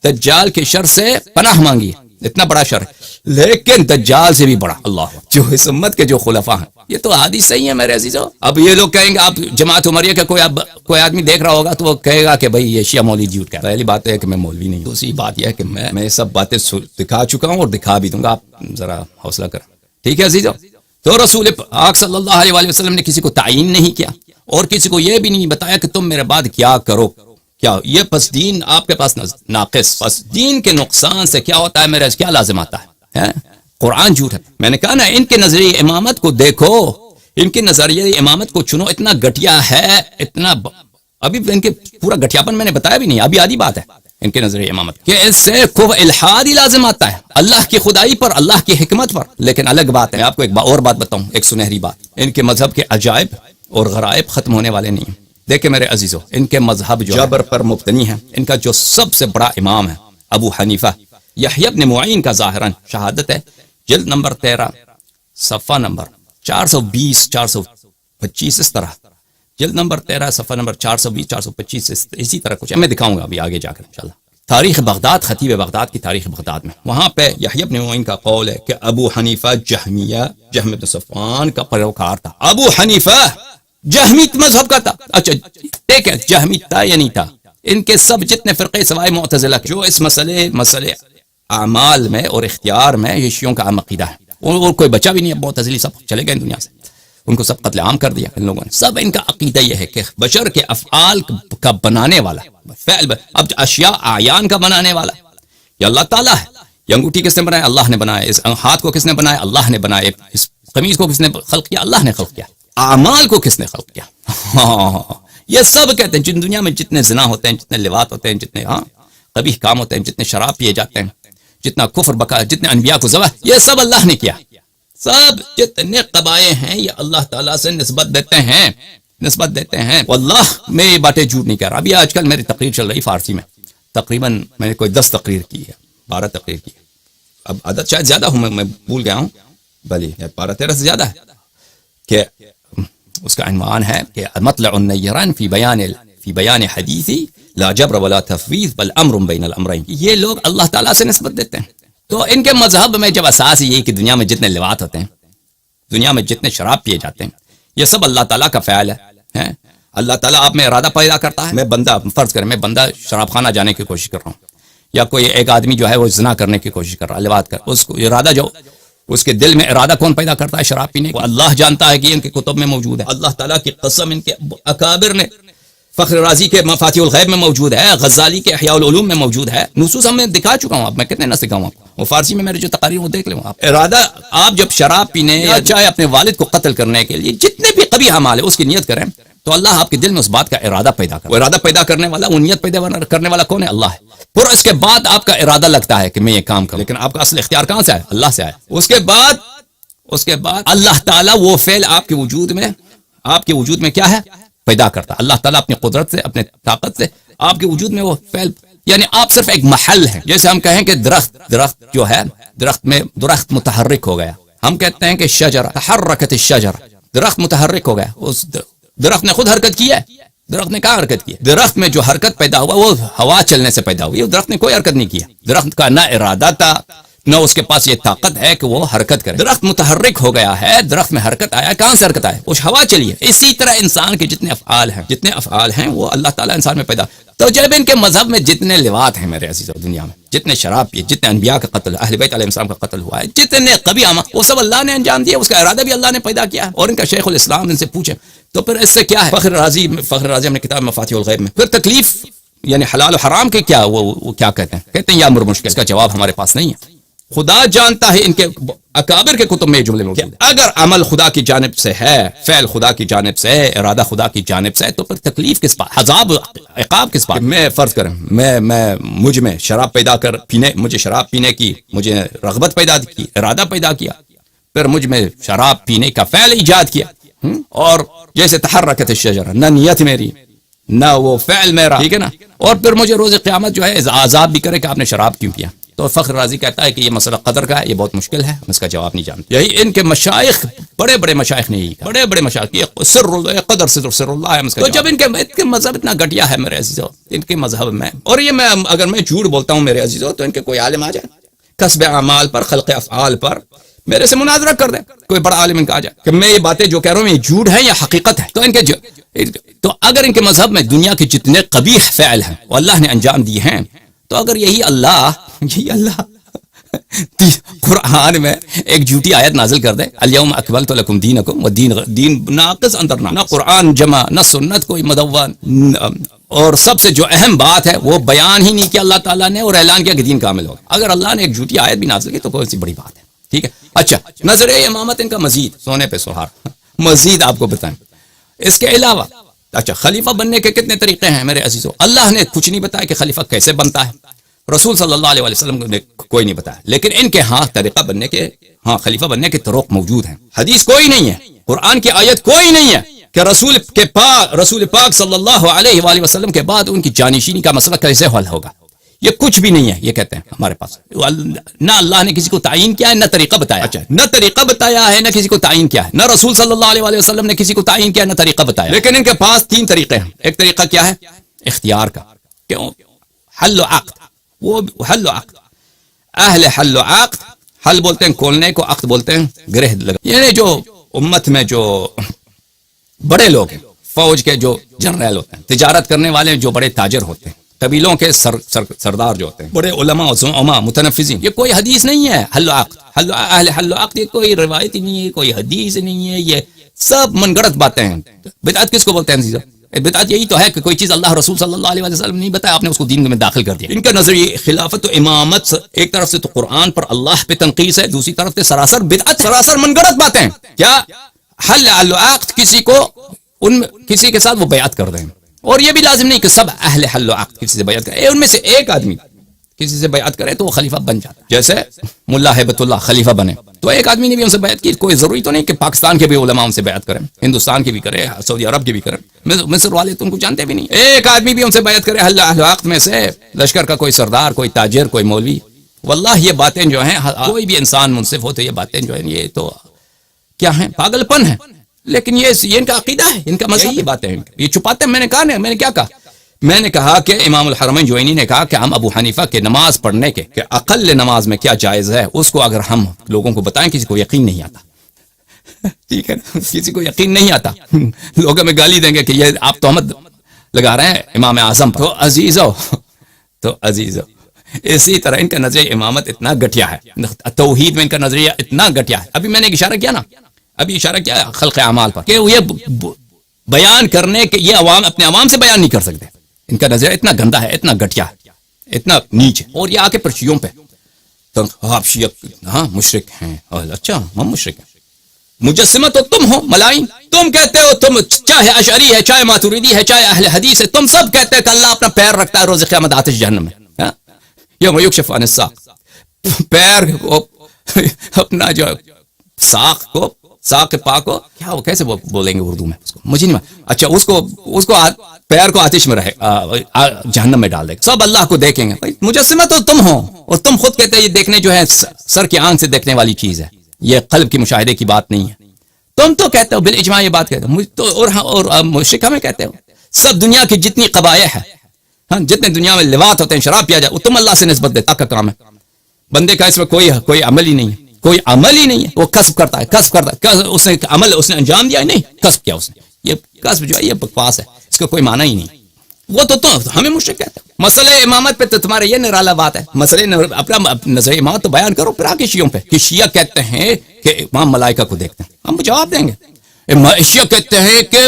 دجال کے شر سے پناہ مانگی. اتنا بڑا شر ہے، لیکن دجال سے بھی بڑا اللہ جو اس امت کے جو خلفاء ہیں. یہ تو حدیث صحیح ہے میرے عزیزو. اب یہ لوگ کہیں گے، آپ جماعت عمریہ کا کوئی آدمی دیکھ رہا ہوگا تو وہ کہے گا کہ بھئی یہ شیعہ مولوی جھوٹ کہہ رہا ہے. پہلی بات ہے کہ میں مولوی نہیں ہوں. دوسری بات یہ ہے کہ میں یہ سب باتیں دکھا چکا ہوں اور دکھا بھی دوں گا. آپ ذرا حوصلہ کریں، ٹھیک ہے عزیزو. تو رسول پاک صلی اللہ علیہ وآلہ وسلم نے کسی کو تعین نہیں کیا اور کسی کو یہ بھی نہیں بتایا کہ تم میرے بعد کیا کرو. کیا یہ پس دین آپ کے پاس ناقص. پس دین کے نقصان سے کیا ہوتا ہے، میرے کیا لازم آتا ہے؟ قرآن جھوٹ ہے. میں نے کہا نا، ان کے نظریہ امامت کو دیکھو، ان کے نظریہ امامت کو چنو. اتنا گھٹیا ہے، اتنا ابھی ان کے پورا گھٹیاپن میں نے بتایا بھی نہیں، ابھی آدھی بات ہے ان کے نظریہ امامت کہ اس سے خوب الحاد ہی لازم آتا ہے اللہ کی خدائی پر، اللہ کی حکمت پر. لیکن الگ بات ہے، میں آپ کو ایک اور بات بتاؤں، ایک سنہری بات. ان کے مذہب کے عجائب اور غرائب ختم ہونے والے نہیں ہیں. دیکھیں میرے عزیزو، ان کے مذہب جو جبر پر مبتنی ہے. ان کا جو سب سے بڑا امام ہے ابو حنیفہ، یحییٰ بن معین کا ظاہراً شہادت ہے، جلد نمبر 13 صفحہ نمبر 420 425 اس طرح. جلد نمبر 13 صفحہ نمبر 420 425 اسی طرح کچھ میں دکھاؤں گا ابھی آگے جا کر انشاءاللہ. تاریخ بغداد، خطیب بغداد کی تاریخ بغداد میں وہاں پہ یحییٰ بن معین کا قول ہے کہ ابو حنیفہ جہم بن صفوان کا پیروکار تھا. ابو حنیفہ جہمی مذہب کا تھا. اچھا ٹھیک ہے، جہمی تھا یا نہیں تھا؟ ان کے سب جتنے فرقے سوائے معتزلہ جو اس مسئلے اعمال میں اور اختیار میں یہ شیعوں کا عام عقیدہ ہے. اور کوئی بچہ بھی نہیں ہے، معتزلی سب چلے گئے دنیا سے، ان کو سب قتل عام کر دیا ان لوگوں نے. سب ان کا عقیدہ یہ ہے کہ بشر کے افعال کا بنانے والا، فعل اب اشیاء اعیان کا بنانے والا یہ اللہ تعالیٰ ہے. یہ انگوٹھی کس نے بنایا؟ اللہ نے بنایا. اس ہاتھ کو کس نے بنایا؟ اللہ نے بنایا. اس قمیض کو کس نے خلق کیا؟ اللہ نے خلق کیا. اعمال کو کس نے خلق کیا؟ یہ سب کہتے ہیں دنیا میں جتنے زنا ہوتے ہیں، جتنے لواط ہوتے ہیں، جتنے قبیح کام ہوتے ہیں، جتنے شراب پیے جاتے ہیں، جتنا کفر بکا، جتنے انبیاء کو ذبح، یہ سب اللہ نے کیا. سب جتنے قبائل ہیں یہ اللہ تعالیٰ سے نسبت دیتے ہیں. واللہ میں یہ باتیں جھوٹ نہیں کہہ رہا. ابھی آج کل میری تقریر چل رہی فارسی میں، تقریباً میں نے کوئی 10 تقریر کی ہے، 12 تقریر کی ہے. اب عدد شاید زیادہ ہوں، میں بھول گیا ہوں، بلی 12-13 سے زیادہ ہے. کہ اس کا عنوان ہے کہ مطلع النیران فی بیان حدیثی لا جبر ولا تفویض بل امر بین الامرین. یہ لوگ اللہ تعالیٰ سے نسبت دیتے ہیں. تو ان کے مذہب میں جب اساس یہی کہ دنیا میں جتنے لواط ہوتے ہیں، دنیا میں جتنے شراب پیے جاتے ہیں، یہ سب اللہ تعالیٰ کا فعل ہے. اللہ تعالیٰ آپ میں ارادہ پیدا کرتا ہے. میں بندہ، فرض کریں میں بندہ شراب خانہ جانے کی کوشش کر رہا ہوں، یا کوئی ایک آدمی جو ہے وہ زنا کرنے کی کوشش کر رہا ہے، لواط کر، اس کو ارادہ جو اس کے دل میں ارادہ کون پیدا کرتا ہے شراب پینے کو؟ اللہ جانتا ہے کہ ان کے کتب میں موجود ہے. اللہ تعالیٰ کی قسم، ان کے اکابر نے، فخر رازی کے مفاتیح الغیب میں موجود ہے، غزالی کے احیاء العلوم میں موجود ہے. نصوص ہم نے دکھا چکا ہوں. اب میں کتنے نہ سکھاؤں آپ کو، وہ فارسی میں میرے جو تقاریر وہ دیکھ لیں. آپ ارادہ، آپ جب شراب پینے یا چاہے اپنے والد کو قتل کرنے کے لیے جتنے بھی قبیح اعمال ہے اس کی نیت کریں تو اللہ آپ کے دل میں اس بات کا ارادہ پیدا کرے. وہ ارادہ پیدا کرنے والا، وہ نیت پیدا کرنے والا کون ہے؟ اللہ ہے. پھر اس کے بعد آپ کا ارادہ لگتا ہے کہ میں یہ کام کروں، لیکن آپ کا اصل اختیار کہاں سے ہے؟ اللہ سے ہے. اس کے بعد اللہ تعالیٰ وہ فعل آپ کے وجود میں کیا ہے؟ پیدا کرتا. اللہ تعالیٰ اپنی قدرت سے، اپنے طاقت سے آپ کے وجود میں وہ فعل، یعنی آپ صرف ایک محل ہیں. جیسے ہم کہیں کہ درخت جو ہے، درخت متحرک ہو گیا. ہم کہتے ہیں کہ شجرہ تحرکت الشجرہ، درخت متحرک ہو گیا. اس درخت نے خود حرکت کی ہے؟ درخت نے کہاں حرکت کی ہے؟ درخت میں جو حرکت پیدا ہوا وہ ہوا چلنے سے پیدا ہوئی. درخت نے کوئی حرکت نہیں کی ہے. درخت کا نہ ارادہ تھا، نہ اس کے پاس یہ طاقت ہے کہ وہ حرکت کرے. درخت متحرک ہو گیا ہے، درخت میں حرکت آیا. کہاں سے حرکت آیا؟ اس ہوا چلی ہے. اسی طرح انسان کے جتنے افعال ہیں وہ اللہ تعالیٰ انسان میں پیدا. تو جب ان کے مذہب میں جتنے لواط ہیں میرے عزیزو دنیا میں، جتنے شراب پیے، جتنے انبیاء کا قتل، اہل بیت علیہ السلام کا قتل ہوا ہے، جتنے قبیح اعمال، وہ سب اللہ نے انجام دیا. اس کا ارادہ بھی اللہ نے پیدا کیا. اور ان کا شیخ الاسلام ان سے پوچھیں تو پھر اس سے کیا ہے؟ فخر رازی ہم نے کتاب مفاتیح الغیب میں پھر تکلیف یعنی حلال و حرام کے کیا وہ کیا کہتے ہیں یہ امر مشکل. اس کا جواب ہمارے پاس نہیں ہے. خدا جانتا ہے، ان کے اکابر کے کتب میں یہ جملے موجود ہیں. اگر عمل خدا کی جانب سے ہے، فعل خدا کی جانب سے ہے، ارادہ خدا کی جانب سے ہے، تو پھر تکلیف کس بات، عذاب عقاب کس بات؟ میں فرض کریں مجھ میں شراب مجھے شراب پینے کی مجھے رغبت پیدا کی، ارادہ پیدا کیا، پھر مجھ میں شراب پینے کا فعل ایجاد کیا، اور جیسے تحرکت الشجرہ، نہ نیت میری نہ وہ فعل میرا، ٹھیک ہے نا، اور پھر مجھے روز قیامت جو ہے عذاب بھی کرے کہ آپ نے شراب کیوں پیا. تو فخر رازی کہتا ہے کہ یہ مسئلہ قدر کا ہے، یہ بہت مشکل ہے، ہم اس کا جواب نہیں جانتے. یہی ان کے مشائخ، بڑے مشائخ نے بڑے مشائخ، یہ سر اللہ قدر سر اللہ ہے. تو جب ان کے مذہب اتنا گھٹیا ہے میرے عزیزو، ان کے مذہب میں، اور یہ اگر میں جھوٹ بولتا ہوں میرے عزیزو تو ان کے کوئی عالم آ جائے کسب اعمال پر، خلق افعال پر میرے سے مناظرہ کر دیں. کوئی بڑا عالم ان کا آ جائے کہ میں یہ باتیں جو کہہ رہا ہوں یہ جھوٹ ہے یا حقیقت ہے. تو اگر ان کے مذہب میں دنیا کے جتنے قبیح فعل ہیں وہ اللہ نے انجام دیے ہیں، تو اگر یہی اللہ قرآن میں ایک جھوٹی آیت نازل کر دے، الیوم اکملت لکم دینکم، و دین ناقص اندر نہ قرآن جمع نہ سنت کوئی مدون، اور سب سے جو اہم بات ہے وہ بیان ہی نہیں کیا اللہ تعالیٰ نے، اور اعلان کیا کہ دین کامل ہوگا. اگر اللہ نے ایک جھوٹی آیت بھی نازل کی تو کوئی سی بڑی بات ہے. ٹھیک ہے. اچھا، نظر امامت ان کا مزید سونے پہ سہار، مزید آپ کو بتائیں اس کے علاوہ. اچھا، خلیفہ بننے کے کتنے طریقے ہیں میرے عزیزو؟ اللہ نے کچھ نہیں بتایا کہ خلیفہ کیسے بنتا ہے، رسول صلی اللہ علیہ وسلم نے کوئی نہیں بتایا، لیکن ان کے طریقہ بننے کے، خلیفہ بننے کے طرق موجود ہیں. حدیث کوئی نہیں ہے، قرآن کی آیت کوئی نہیں ہے کہ رسول پاک صلی اللہ علیہ وآلہ وسلم کے بعد ان کی جانشینی کا مسئلہ کیسے حل ہوگا. یہ کچھ بھی نہیں ہے. یہ کہتے ہیں ہمارے پاس نہ اللہ نے کسی کو تعین کیا ہے، نہ طریقہ بتایا. اچھا، نہ طریقہ بتایا ہے، نہ کسی کو تعین کیا ہے، نہ رسول صلی اللہ علیہ وآلہ وسلم نے کسی کو تعین کیا، نہ طریقہ بتایا. لیکن ان کے پاس 3 طریقے ہیں. ایک طریقہ کیا ہے؟ اختیار کا. کیوں؟ حل و عقد. وہ حل و عقد، اہل حل و عقد، حل بولتے ہیں کھولنے کو، عقد بولتے ہیں گرہ لگا. یعنی جو امت میں جو بڑے لوگ ہیں، فوج کے جو جنرل ہوتے ہیں، تجارت کرنے والے جو بڑے تاجر ہوتے ہیں، قبیلوں کے سردار جو ہوتے ہیں، بڑے علماء و متنفذین، یہ کوئی حدیث نہیں ہے. حل و عقد، اہل حل و عقد، یہ کوئی روایت نہیں ہے، کوئی حدیث نہیں ہے، یہ سب من گڑت باتیں ہیں. بدعت کس کو بولتے ہیں عزیزو؟ بدعت یہی تو ہے کہ کوئی چیز اللہ رسول صلی اللہ علیہ وسلم نہیں بتایا، آپ نے اس کو دین میں داخل کر دیا. ان کا نظریہ خلافت و امامت ایک طرف سے تو قرآن پر اللہ پہ تنقیص ہے، دوسری طرف سے سراسر بدعت، سراسر من گڑت باتیں. کیا حل العقد کسی کے ساتھ وہ بیعت کر دیں، اور یہ بھی لازم نہیں کہ سب اہل حل و عقد کسی سے بیعت کریں. ان میں سے ایک آدمی کسی سے بیعت کرے تو وہ خلیفہ بن جاتا ہے. جیسے ملا ہیبت اللہ خلیفہ بنے تو ایک آدمی نے بھی ان سے بیعت کی. کوئی ضروری تو نہیں کہ پاکستان کے بھی علماء ان سے بیعت کریں, ہندوستان کے بھی کرے, سعودی عرب کے بھی کریں, مصر والے تو ان کو جانتے بھی نہیں. ایک آدمی بھی ان سے بیعت کرے اہل وقت میں سے, لشکر کا کوئی سردار, کوئی تاجر, کوئی مولوی. واللہ یہ باتیں جو ہیں, کوئی بھی انسان منصف ہو تو یہ باتیں جو ہیں یہ تو کیا ہیں, پاگل پن ہے. لیکن یہ ان کا عقیدہ ہے, ان کا مذہب. یہ باتیں ہیں, یہ چھپاتے ہیں. میں نے کہا نہیں, میں نے کیا کہا, میں نے کہا کہ امام الحرمین جوینی نے کہا کہ ہم ابو حنیفہ کے نماز پڑھنے کے کہ اقل نماز میں کیا جائز ہے, اس کو اگر ہم لوگوں کو بتائیں کسی کو یقین نہیں آتا. ٹھیک ہے, کسی کو یقین نہیں آتا, لوگ ہمیں گالی دیں گے کہ یہ آپ تہمت لگا رہے ہیں امام اعظم پر. تو عزیزو اسی طرح ان کا نظریہ امامت اتنا گھٹیا ہے, توحید میں ان کا نظریہ اتنا گھٹیا ہے. ابھی میں نے اشارہ کیا نا, ابھی اشارہ کیا خلق اعمال پر, کہ یہ بیان کرنے کے یہ عوام اپنے عوام سے بیان نہیں کر سکتے. ان کا نظریہ اتنا گندا ہے, اتنا گھٹیا ہے, اتنا نیچ ہے. اور یہ آ کے پرچیوں پہ تو آپ شیعہ ہاں مشرک ہیں, اچھا ہم مشرک ہیں. مجسمہ تو تم ہو, ملائن تم کہتے ہو, تم چاہے اشعری ہے, چاہے ماتوریدی ہے, چاہے اہل حدیث ہے, تم سب کہتے ہیں کہ اللہ اپنا پیر رکھتا ہے روز قیامت آتش جہنم میں. یوم یکشف عن الساق, پیر کو اپنا جو ساق کو, ساق پاک کو کیا وہ کیسے بولیں گے اردو میں اس کو, مجھے نہیں. اچھا اس کو پیر کو آتش میں رہے جہنم میں ڈال دے گا. سب اللہ کو دیکھیں گے. مجسمہ تو تم ہو, اور تم خود کہتے ہیں یہ دیکھنے جو ہے سر کی آنکھ سے دیکھنے والی چیز ہے, یہ قلب کی مشاہدے کی بات نہیں ہے. تم تو کہتے ہو بالاجماع یہ بات کہتے ہو, اور مشرک ہمیں کہتے ہو. سب دنیا کی جتنی قبائح ہے, ہاں جتنے دنیا میں لواط ہوتے ہیں, شراب پیا جائے, وہ تم اللہ سے نسبت دیتا کا کام ہے. بندے کا اس میں کوئی عمل ہی نہیں ہے, کوئی عمل ہی نہیں ہے. وہ کسب کرتا ہے, اس نے عمل اس نے انجام دیا نہیں, کسب کیا اس نے. یہ کسب جو ہے یہ بکواس ہے, اس کا کوئی معنی ہی نہیں. وہ تو ہمیں مشرک کہتے ہیں. مسئلہ امامت پہ تو تمہارے یہ نرالا بات ہے. مسئلہ اپنا نظریہ امامت تو بیان کرو پھر آگے شیعوں پہ, کہ شیعہ کہتے ہیں کہ امام ملائکہ کو دیکھتے ہیں. ہم جواب دیں گے. شیعہ کہتے ہیں کہ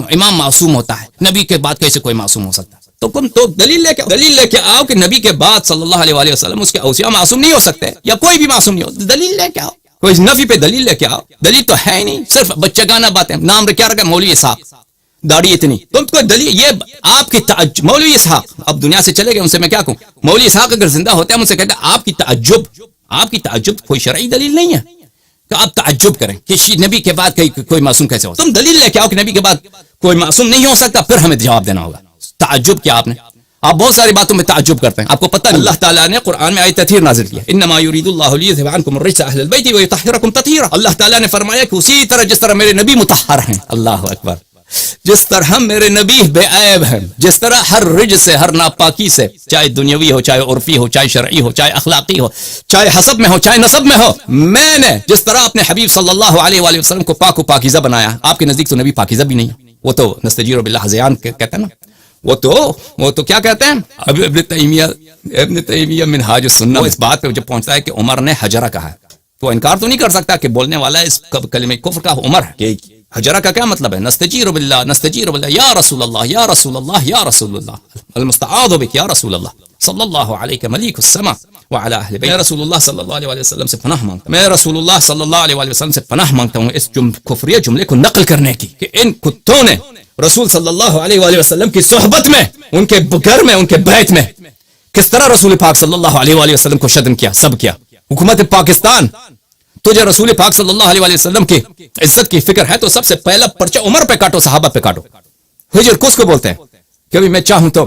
امام معصوم ہوتا ہے, نبی کے بعد کیسے کوئی معصوم ہو سکتا ہے. تو تم تو دلیل لے کے آؤ کہ نبی کے بعد صلی اللہ علیہ وآلہ وسلم اس کے اوصیاء معصوم نہیں ہو سکتے, یا کوئی بھی معصوم نہیں ہو. دلیل لے کے آؤ, کوئی نفی پہ دلیل لے کے آؤ. دلیل تو ہے ہی نہیں, صرف بچہ گانا باتیں. نام کیا رکھا, مولوی اسحاق, داڑھی اتنی. تم کو دلیل یہ آپ کی مولوی اسحاق اب دنیا سے چلے گئے, ان سے میں کیا کہوں. مولوی اسحاق اگر زندہ ہوتے ہیں, مجھ سے کہتے ہیں آپ کی تعجب کوئی شرعی دلیل نہیں ہے کہ آپ تعجب کریں کہ نبی کے بعد کوئی معصوم کیسے ہو. تم دلیل لے کے آؤ کہ نبی کے بعد کوئی معصوم نہیں ہو سکتا, پھر ہمیں جواب دینا ہوگا. تعجب کیا آپ بہت ساری باتوں میں تعجب کرتے ہیں. آپ کو پتہ نہیں, اللہ تعالیٰ نے قرآن میں آیت تطہیر نازل کی ہے. انما یرید اللہ لیذهب عنکم الرجس اہل البیت ویطہرکم تطہیرا. اللہ تعالیٰ نے فرمایا کہ اسی طرح جس طرح میرے نبی مطہر ہیں, اللہ اکبر, جس طرح میرے نبی بے عیب ہیں, جس طرح ہر رجس سے, ہر ناپاکی سے, چاہے دنیاوی ہو, چاہے عرفی ہو, چاہے شرعی ہو, چاہے اخلاقی ہو, چاہے حسب میں ہو, چاہے نسب میں ہو, میں نے جس طرح اپنے حبیب صلی اللہ علیہ وآلہ وسلم کو پاک و پاکیزہ بنایا. آپ کے نزدیک تو نبی پاکیزہ بھی نہیں ہے. وہ تو نستجیر باللہ حزیان کہتے ہیں نا, وہ تو کیا کہتے ہیں. ابن تیمیہ منہاج السنہ اس بات پہ جب پہنچتا ہے کہ عمر نے حجرہ کہا ہے, تو انکار تو نہیں کر سکتا کہ بولنے والا اس کلمہ کفر کا عمر ہے. کہ حجرہ کا کیا مطلب ہے؟ نستجیر باللہ یا رسول اللہ یا رسول اللہ یا رسول اللہ المستعاذ بک یا رسول اللہ صلی اللہ علیہ ملیک السماء وعلی اہل بیت. میں رسول اللہ صلی اللہ علیہ وآلہ وسلم سے پناہ مانگتا ہوں, میں رسول اللہ صلی اللہ علیہ وآلہ وسلم سے پناہ مانگتا ہوں اس کفریہ جملے کو نقل کرنے کی, کہ ان کتوں نے رسول صلی اللہ علیہ وآلہ وسلم کی صحبت میں, ان کے گھر میں, ان کے بیت میں کس طرح رسول پاک صلی اللہ علیہ وآلہ وسلم کو شتم کیا, سب کیا. حکومت پاکستان تجھے رسول پاک صلی اللہ علیہ وآلہ وسلم کی عزت کی فکر ہے تو سب سے پہلا پرچہ عمر پہ کاٹو, صحابہ پہ کاٹو. ہجر کس کو بولتے ہیں؟ کہ میں چاہوں تو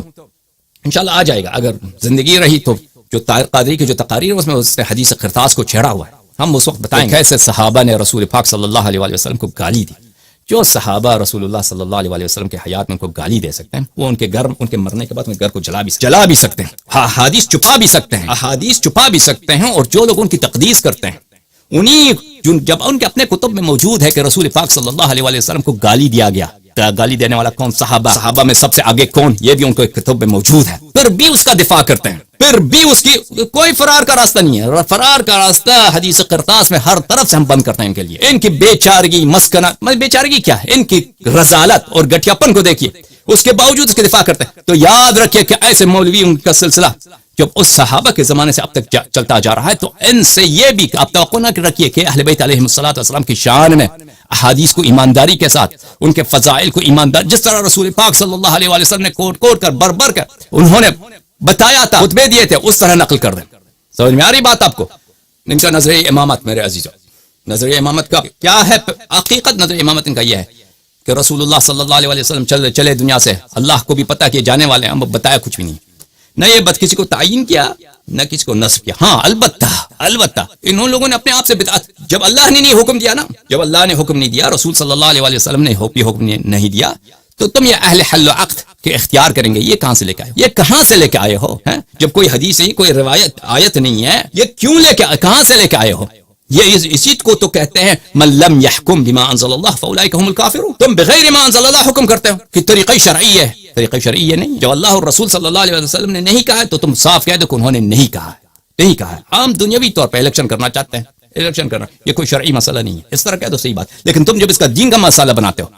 انشاءاللہ آ جائے گا, اگر زندگی رہی تو جو قادری کی جو تقاریر اس میں اس نے حدیث قرطاس کو چھیڑا ہوا ہے, ہم اس وقت بتائیں گے کیسے صحابہ نے رسول پاک صلی اللہ علیہ وآلہ وسلم کو گالی دی. جو صحابہ رسول اللہ صلی اللہ علیہ وآلہ وسلم کے حیات میں ان کو گالی دے سکتے ہیں, وہ ان کے گھر, ان کے مرنے کے بعد ان کے گھر کو جلا بھی سکتے ہیں, احادیث چھپا بھی سکتے ہیں, اور جو لوگ ان کی تقدیس کرتے ہیں انہی جب ان کے اپنے کتب میں موجود ہے کہ رسول پاک صلی اللہ علیہ وآلہ وسلم کو گالی دیا گیا, گالی دینے والا کون؟ صحابہ میں سب سے آگے کون؟ یہ بھی ان کے کتب میں موجود ہے. پھر بھی اس کا دفاع کرتے ہیں, پھر بھی اس کی کوئی فرار کا راستہ نہیں ہے. فرار کا راستہ حدیث قرطاس میں ہر طرف سے ہم بند کرتے ہیں ان کے لیے. ان کی بیچارگی, مسکنت, بیچارگی کیا ہے, ان کی رذالت اور گٹھیاپن کو دیکھیے, اس کے باوجود اس کے دفاع کرتے ہیں. تو یاد رکھیے کہ ایسے مولوی ان کا سلسلہ جب اس صحابہ کے زمانے سے اب تک چلتا جا رہا ہے, تو ان سے یہ بھی آپ توقع نہ رکھیے کہ اہل بیت علیہم الصلوۃ والسلام کی شان میں احادیث کو ایمانداری کے ساتھ, ان کے فضائل کو ایماندار, جس طرح رسول پاک صلی اللہ علیہ وآلہ وسلم نے کوٹ کر بر کر انہوں نے بتایا تھا، خطبے دیے تھے، اس طرح نقل کر دیں. سمجھ میں آ رہی بات آپ کو؟ ان کا نظریہ امامت میرے عزیزو، نظریہ امامت کا کیا ہے حقیقت؟ نظریہ امامت ان کا یہ ہے کہ رسول اللہ صلی اللہ علیہ وسلم چلے دنیا سے، اللہ کو بھی پتا کہ جانے والے ہیں، ہم بتایا کچھ بھی نہیں، نہ یہ بات کسی کو تعین کیا نہ کسی کو نصب کیا. ہاں البتہ انہوں لوگوں نے اپنے آپ سے بدعت، جب اللہ نے نہیں حکم دیا نا، جب اللہ نے حکم نہیں دیا، رسول صلی اللہ علیہ وسلم نے حکم نہیں دیا، تو تم یہ اہل حل و عقد کے اختیار کریں گے، یہ کہاں سے لے کے آئے؟ یہ کہاں سے لے کے آئے ہو؟ جب کوئی حدیث نہیں، کوئی روایت آیت نہیں ہے، یہ کیوں لے کے، کہاں سے لے کے آئے ہو؟ یہ اسی کو تو کہتے ہیں من لم يحكم بما انزل الله فاولئك هم الكافرون. تم بغیر ما انزل اللہ حکم کرتے ہو کہ طریقہ شرعی ہے، طریقہ شرعی یہ نہیں. جب اللہ اور رسول صلی اللہ علیہ وسلم نے نہیں کہا ہے تو تم صاف کہہ دو کہ انہوں نے نہیں کہا ہے. عام دنیاوی طور پہ الیکشن کرنا چاہتے ہیں، الیکشن کرنا یہ کوئی شرعی مسئلہ نہیں ہے، اس طرح کہہ دو صحیح بات. لیکن تم جب اس کا دین کا مسئلہ بناتے ہو،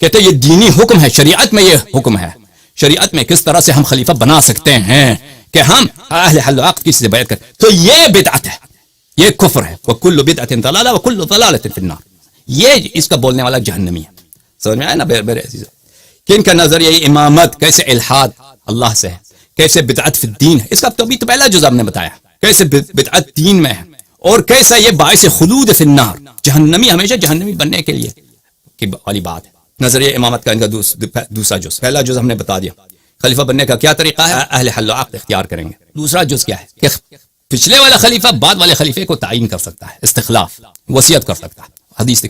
کہتے ہو یہ دینی حکم ہے، شریعت میں یہ حکم ہے، شریعت میں کس طرح سے ہم خلیفہ بنا سکتے ہیں کہ ہم اہل حل و عقد کسی سے بیعت کریں، تو یہ بدعت ہے، یہ کفر ہے. وَكُلُّ بِدْعَةٍ ضَلَالَةٍ وَكُلُّ ضَلَالَةٍ فِي النَّارِ. یہ اس کا بولنے والا جہنمی ہے. سمجھ میں آیا نا میرے عزیز؟ کہ ان کا نظریہ یہ امامت کیسے الحاد اللہ سے ہے، کیسے بدعت فی الدین ہے. اس کا تو پہلا جزء ہم نے بتایا کیسے بدعت دین میں ہے، اور کیسا یہ باعث خلود فی النار، جہنمی ہمیشہ جہنمی بننے کے لیے کی والی بات ہے. نظریہ امامت کا ان کا دوسرا جز، پہلا جز ہم نے بتا دیا خلیفہ بننے کا کیا طریقہ ہے، اہل حل و عقد اختیار کریں گے. دوسرا جز کیا ہے کہ پچھلے والا خلیفہ بعد والے خلیفے کو تعین کر سکتا ہے، استخلاف، وصیت کر سکتا ہے. حدیث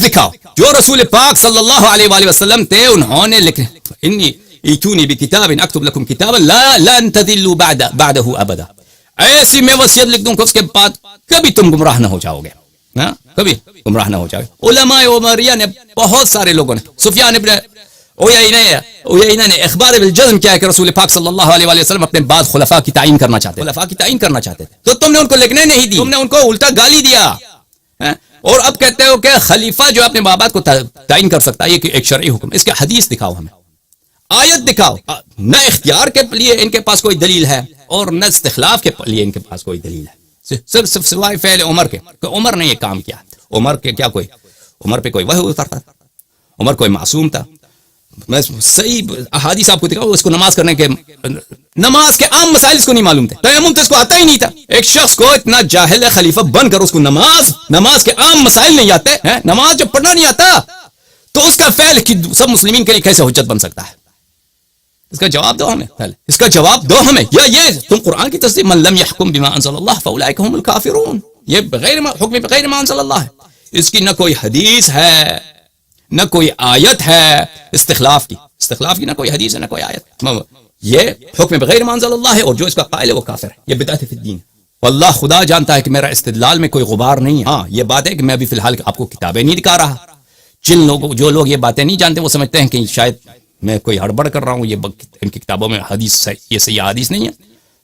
دکھاؤ جو رسول پاک صلی اللہ علیہ وآلہ وسلم تھے، انہوں نے لکھے انی ایتونی بکتاب اکتب لکم کتابا لن تضلوا بعدہ ابدا. ایسی میں وصیت لکھ دوں کہ اس کے بعد کبھی تم گمراہ نہ ہو جاؤ گے، کبھی گمراہ نہ ہو جاؤ گے. علماء عمریہ نے بہت سارے لوگوں نے، سفیان ابن عیینہ نے اخبار بالجزم کیا ہے کہ رسول پاک صلی اللہ علیہ وآلہ وسلم اپنے بعد خلفاء کی تعین کرنا چاہتے تھے، تو تم نے ان کو لکھنے نہیں دی، تم نے ان کو الٹا گالی دیا، اور اب کہتے ہو کہ خلیفہ جو اپنے بابات کو تعین کر سکتا ہے، یہ ایک شرعی حکم. اس کے حدیث دکھاؤ، ہمیں آیت دکھاؤ. نہ اختیار کے لیے ان کے پاس کوئی دلیل ہے اور نہ استخلاف کے لیے ان کے پاس کوئی دلیل ہے، صرف سوائے فعل عمر کے کہ عمر نے یہ کام کیا. عمر کے کیا کوئی عمر پہ کوئی وحی اترتا تھا؟ عمر کوئی معصوم تھا؟ میں صحیح احادیث آپ کو دکھاؤ. اس کو نماز کے عام مسائل اس کو نہیں معلوم تھے، تیمم تو اس کو آتا ہی نہیں تھا. ایک شخص کو اتنا جاہل ہے خلیفہ بن کر اس کو نماز کے عام مسائل نہیں آتے، نماز جب پڑھنا نہیں آتا تو اس کا فعل سب مسلمین کے لیے کیسے حجت بن سکتا ہے؟ اس کا جواب دو ہمیں، اس کا جواب دو ہمیں. یا یہ تم قرآن کی تصدیق من لم يحكم بما انزل الله فاولئك هم الكافرون، یہ بغیر حکم بغیر ما انزل اللہ ہے. اس کی نہ کوئی حدیث ہے نہ کوئی آیت ہے، استخلاف کی نہ کوئی حدیث ہے نہ کوئی آیت. یہ حکم بغیر ما انزل اللہ ہے، اور جو اس کا قائل ہے وہ کافر ہے. یہ بدعت فی الدین. واللہ خدا جانتا ہے کہ میرا استدلال میں کوئی غبار نہیں ہے. ہاں یہ بات ہے کہ میں ابھی فی الحال آپ کو کتابیں نہیں دکھا رہا. جو لوگ یہ باتیں نہیں جانتے وہ سمجھتے ہیں کہ شاید میں کوئی ہڑبڑ کر رہا ہوں، یہ ان کی کتابوں میں حدیث یہ صحیح حدیث نہیں ہے.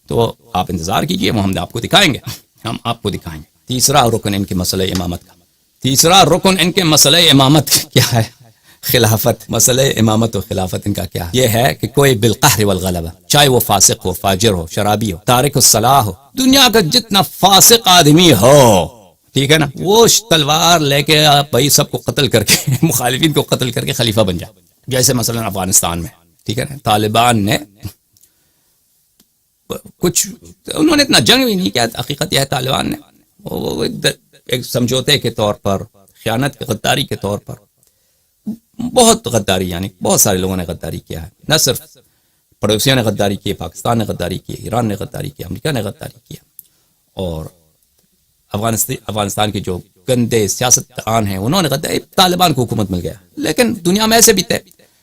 تو آپ انتظار کیجئے، وہ ہم آپ کو دکھائیں گے، ہم آپ کو دکھائیں گے. تیسرا رکن ان کے مسئلہ امامت کیا ہے؟ خلافت. مسئلہ امامت و خلافت ان کا کیا ہے؟ یہ ہے کہ کوئی بالقہر والغلبہ، چاہے وہ فاسق ہو، فاجر ہو، شرابی ہو، تارک الصلاح ہو، دنیا کا جتنا فاسق آدمی ہو، ٹھیک ہے نا، وہ تلوار لے کے بھائی سب کو قتل کر کے مخالفین کو قتل کر کے خلیفہ بن جائے. جیسے مثلا افغانستان میں، ٹھیک ہے نا، طالبان نے کچھ انہوں نے اتنا جنگ بھی نہیں کیا. حقیقت یہ ہے طالبان نے ایک سمجھوتے کے طور پر، خیانت غداری کے طور پر بہت غداری، یعنی بہت سارے لوگوں نے غداری کیا ہے. نہ صرف پڑوسیوں نے غداری کی، پاکستان نے غداری کی، ایران نے غداری کی، امریکہ نے غداری کیا، اور افغانستان کے جو گندے سیاستدان ہیں انہوں نے غداری. طالبان کو حکومت مل گیا. لیکن دنیا میں ایسے بھی تھے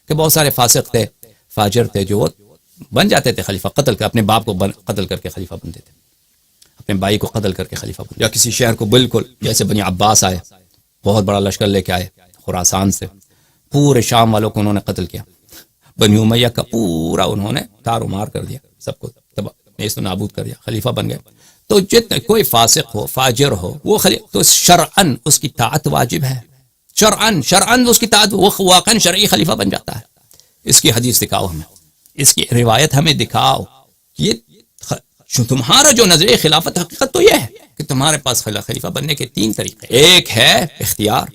کہ بہت سارے فاسق تھے، فاجر تھے، جو بن جاتے تھے خلیفہ، قتل کر اپنے باپ کو قتل کر کے خلیفہ بنتے تھے، اپنے بھائی کو قتل کر کے خلیفہ بنتے. یا کسی شہر کو بالکل جیسے بنی عباس آئے، بہت بڑا لشکر لے کے آئے خراسان سے، پورے شام والوں کو انہوں نے قتل کیا. بنی امیہ کا پورا انہوں نے تار و مار کر دیا، سب کو نیست و نابود کر دیا، خلیفہ بن گئے. تو جتنا کوئی فاسق ہو، فاجر ہو، وہ تو شرعن اس کی طاعت واجب ہے. شرعن اس کی طاعت، وہ واقعا شرعی خلیفہ بن جاتا ہے. اس کی حدیث دکھاؤ ہمیں، اس کی روایت ہمیں دکھاؤ. یہ تمہارا جو نظریہ خلافت، حقیقت تو یہ ہے کہ تمہارے پاس خلیفہ بننے کے 3 طریقے. ایک ہے اختیار،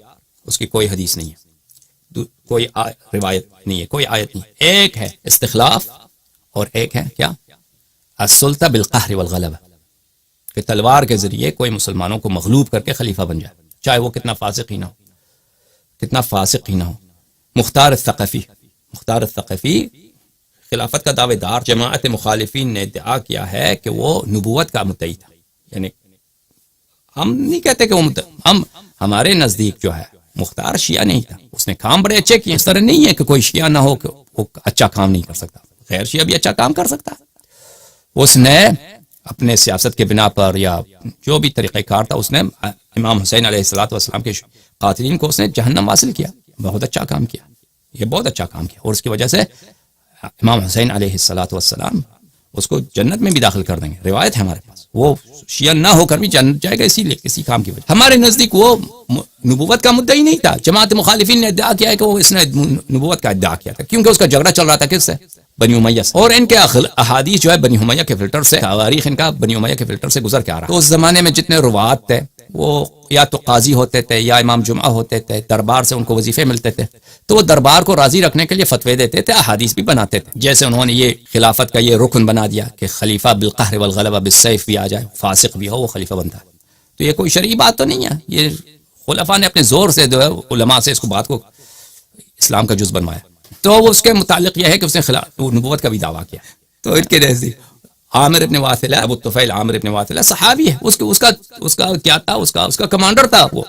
اس کی کوئی حدیث نہیں ہے، کوئی روایت نہیں ہے، کوئی آیت نہیں. ایک ہے استخلاف، اور ایک ہے کیا؟ السلطہ بالقہر والغلبہ، کہ تلوار کے ذریعے کوئی مسلمانوں کو مغلوب کر کے خلیفہ بن جائے، چاہے وہ کتنا فاسق ہی نہ ہو، کتنا فاسق ہی نہ ہو۔ مختار الثقفی خلافت کا دعوے دار، جماعت مخالفین نے ادعا کیا ہے کہ وہ نبوت کا مدعی تھا، یعنی ہم نہیں کہتے کہ وہ ہم ہمارے نزدیک جو ہے مختار شیعہ نہیں تھا، اس نے کام بڑے اچھے کیے، اس طرح نہیں ہے کہ کوئی شیعہ نہ ہو کہ وہ اچھا کام نہیں کر سکتا، غیر شیعہ بھی اچھا کام کر سکتا ہے۔ اس نے اپنے سیاست کے بنا پر یا جو بھی طریقہ کار تھا، اس نے امام حسین علیہ السلام کے قاتلین کو اس نے جہنم حاصل کیا، بہت اچھا کام کیا، یہ بہت اچھا کام کیا، اور اس کی وجہ سے امام حسین علیہ السلام اس کو جنت میں بھی داخل کر دیں گے، روایت ہے ہمارے پاس، وہ شیعہ نہ ہو کر بھی جنت جائے گا اسی کام کی وجہ۔ ہمارے نزدیک وہ نبوت کا مدعی نہیں تھا، جماعت مخالفین نے ادعا کیا ہے کہ وہ اس نے نبوت کا ادعا کیا تھا، کیونکہ اس کا جھگڑا چل رہا تھا کس سے؟ بنی امیہ سے، اور ان کے احادیث جو ہے بنی امیہ کے فلٹر سے، تاریخ ان کا بنی امیہ کے فلٹر سے گزر کے آ رہا ہے۔ تو اس زمانے میں جتنے روات تھے وہ یا تو قاضی ہوتے تھے یا امام جمعہ ہوتے تھے، دربار سے ان کو وظیفے ملتے تھے، تو وہ دربار کو راضی رکھنے کے لیے فتوے دیتے تھے، احادیث بھی بناتے تھے، جیسے انہوں نے یہ خلافت کا یہ رکن بنا دیا کہ خلیفہ بالقہر والغلبہ بالسیف بھی آ جائے، فاسق بھی ہو وہ خلیفہ بنتا ہے۔ تو یہ کوئی شرعی بات تو نہیں ہے، یہ خلفاء نے اپنے زور سے جو ہے علماء سے اس کو بات کو اسلام کا جز بنوایا۔ تو وہ اس کے متعلق یہ ہے کہ اس نے نبوت کا بھی دعویٰ کیا۔ تو ان کے نزدیک عامر ابن واثلہ، ابو الطفیل عامر ابن واثلہ صحابی ہے، اس کا کیا تھا، اس کا کمانڈر تھا، وہ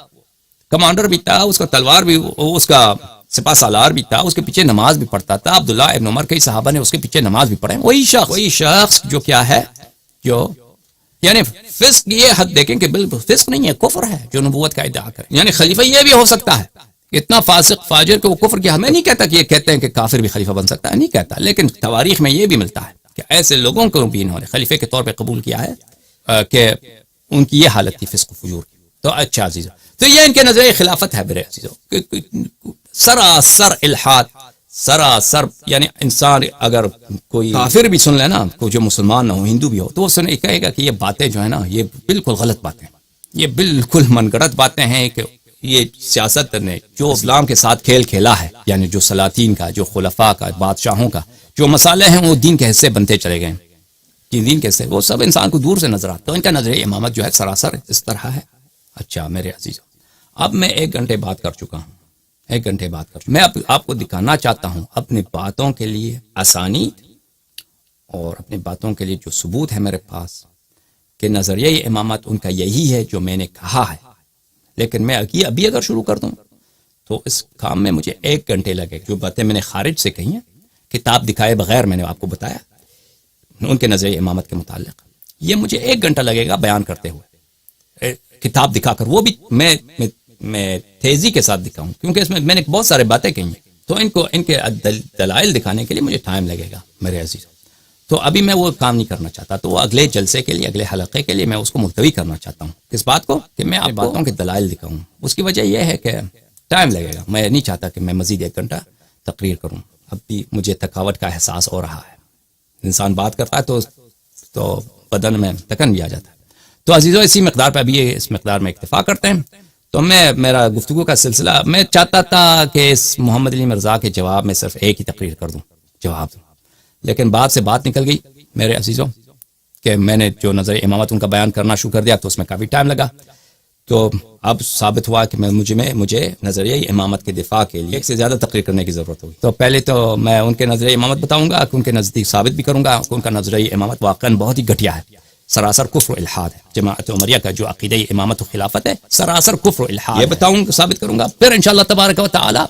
کمانڈر بھی تھا، اس کا تلوار بھی، اس کا سپہ سالار بھی تھا، اس کے پیچھے نماز بھی پڑھتا تھا، عبداللہ ابن عمر کئی صحابہ نے اس کے پیچھے نماز بھی پڑھے۔ وہی شخص جو کیا ہے، جو یعنی فسق، یہ حد دیکھیں کہ بالکل فسق نہیں ہے، کفر ہے جو نبوت کا ادعا کرے، یعنی خلیفہ یہ بھی ہو سکتا ہے اتنا فاسق فاجر کہ وہ کفر کیا، میں نہیں کہتا کہ یہ کہتے ہیں کہ کافر بھی خلیفہ بن سکتا ہے، نہیں کہتا، لیکن تواریخ میں یہ بھی ملتا ہے کہ ایسے لوگوں کو بھی انہوں نے خلیفے کے طور پہ قبول کیا ہے کہ ان کی یہ حالت تھی فسق و فجور کی۔ تو اچھا عزیزو، تو یہ ان کے نظریہ خلافت ہے میرے عزیزو، سراسر الحاد، سراسر، یعنی انسان اگر کوئی کافر بھی سن لے نا، کوئی جو مسلمان نہ ہو، ہندو بھی ہو، تو وہ سنے کہے گا کہ یہ باتیں جو ہے نا یہ بالکل غلط باتیں، یہ بالکل من گڑت باتیں ہیں، کہ یہ سیاست نے جو اسلام کے ساتھ کھیل کھیلا ہے، یعنی جو سلاطین کا، جو خلفاء کا، بادشاہوں کا جو مسائل ہیں وہ دین کے حصے بنتے چلے گئے، دین کے حصے وہ سب انسان کو دور سے نظر آتا ہے۔ تو ان کا نظریہ امامت جو ہے سراسر اس طرح ہے۔ اچھا میرے عزیزو، اب میں 1 گھنٹے بات کر چکا ہوں، 1 گھنٹے بات کر چکا، میں آپ کو دکھانا چاہتا ہوں اپنی باتوں کے لیے آسانی اور اپنی باتوں کے لیے جو ثبوت ہے میرے پاس کہ نظریہ امامت ان کا یہی ہے جو میں نے کہا ہے، لیکن میں ابھی اگر شروع کر دوں تو اس کام میں مجھے 1 گھنٹے لگے۔ جو باتیں میں نے خارج سے کہی ہیں، کتاب دکھائے بغیر میں نے آپ کو بتایا ان کے نظریہ امامت کے متعلق، یہ مجھے 1 گھنٹہ لگے گا بیان کرتے ہوئے، کتاب دکھا کر، وہ بھی میں تیزی کے ساتھ دکھاؤں، کیونکہ اس میں نے بہت سارے باتیں کہی ہیں، تو ان کے دلائل دکھانے کے لیے مجھے ٹائم لگے گا میرے عزیز۔ تو ابھی میں وہ کام نہیں کرنا چاہتا، تو وہ اگلے جلسے کے لیے، اگلے حلقے کے لیے میں اس کو ملتوی کرنا چاہتا ہوں، اس بات کو کہ میں آپ باتوں کے دلائل دکھاؤں۔ اس کی وجہ یہ ہے کہ ٹائم لگے گا، میں نہیں چاہتا کہ میں مزید 1 گھنٹہ تقریر کروں، اب بھی مجھے تھکاوٹ کا احساس ہو رہا ہے، انسان بات کرتا ہے تو بدن میں تکن بھی آ جاتا ہے۔ تو عزیزو، اسی مقدار پہ ابھی اس مقدار میں اکتفا کرتے ہیں۔ تو میرا گفتگو کا سلسلہ، میں چاہتا تھا کہ اس محمد علی مرزا کے جواب میں صرف ایک ہی تقریر کر دوں، جواب دوں، لیکن بات سے بات نکل گئی میرے عزیزوں کہ میں نے جو نظریہ امامت ان کا بیان کرنا شروع کر دیا تو اس میں کافی ٹائم لگا۔ تو اب ثابت ہوا کہ مجھے نظریہ امامت کے دفاع کے لیے ایک سے زیادہ تقریر کرنے کی ضرورت ہوگی۔ تو پہلے تو میں ان کے نظریہ امامت بتاؤں گا، ان کے نزدیک ثابت بھی کروں گا کہ ان کا نظریہ امامت واقعاً بہت ہی گھٹیا ہے، سراسر کفر و الحاد ہے۔ جماعت عمریہ کا جو عقیدہ امامت و خلافت ہے سراسر کفر و الحاد، یہ بتاؤں گا، ثابت کروں گا۔ پھر انشاءاللہ تبارک و تعالی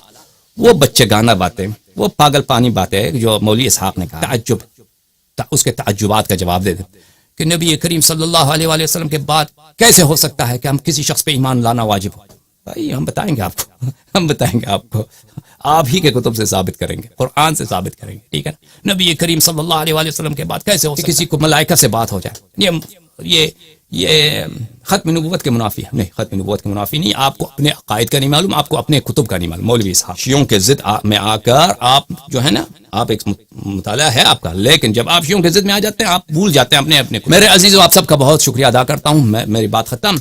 وہ بچے گانا باتیں، وہ پاگل پانی باتیں جو مولوی اسحاق نے کہا، اس کے تعجبات کا جواب دے دیں کہ نبی کریم صلی اللہ علیہ وآلہ وسلم کے بعد کیسے ہو سکتا ہے کہ ہم کسی شخص پہ ایمان لانا واجب ہو؟ بھائی ہم بتائیں گے آپ کو، ہم بتائیں گے آپ کو، آپ ہی کے کتب سے ثابت کریں گے، قرآن سے ثابت کریں گے، ٹھیک ہے نا؟ نبی کریم صلی اللہ علیہ وآلہ وسلم کے بعد کیسے ہو کہ کسی کو ملائکہ سے بات ہو جائے؟ یہ ختم نبوت کے منافی ہے، نہیں، ختم نبوت کے منافی نہیں۔ آپ کو اپنے عقائد کا نہیں معلوم، آپ کو اپنے کتب کا نہیں معلوم۔ مولوی صاحب شیعوں کے ضد میں آ کر آپ جو ہے نا، آپ ایک مطالعہ ہے آپ کا، لیکن جب آپ شیعوں کے ضد میں آ جاتے ہیں آپ بھول جاتے ہیں اپنے میرے عزیزو، آپ سب کا بہت شکریہ ادا کرتا ہوں، میری بات ختم۔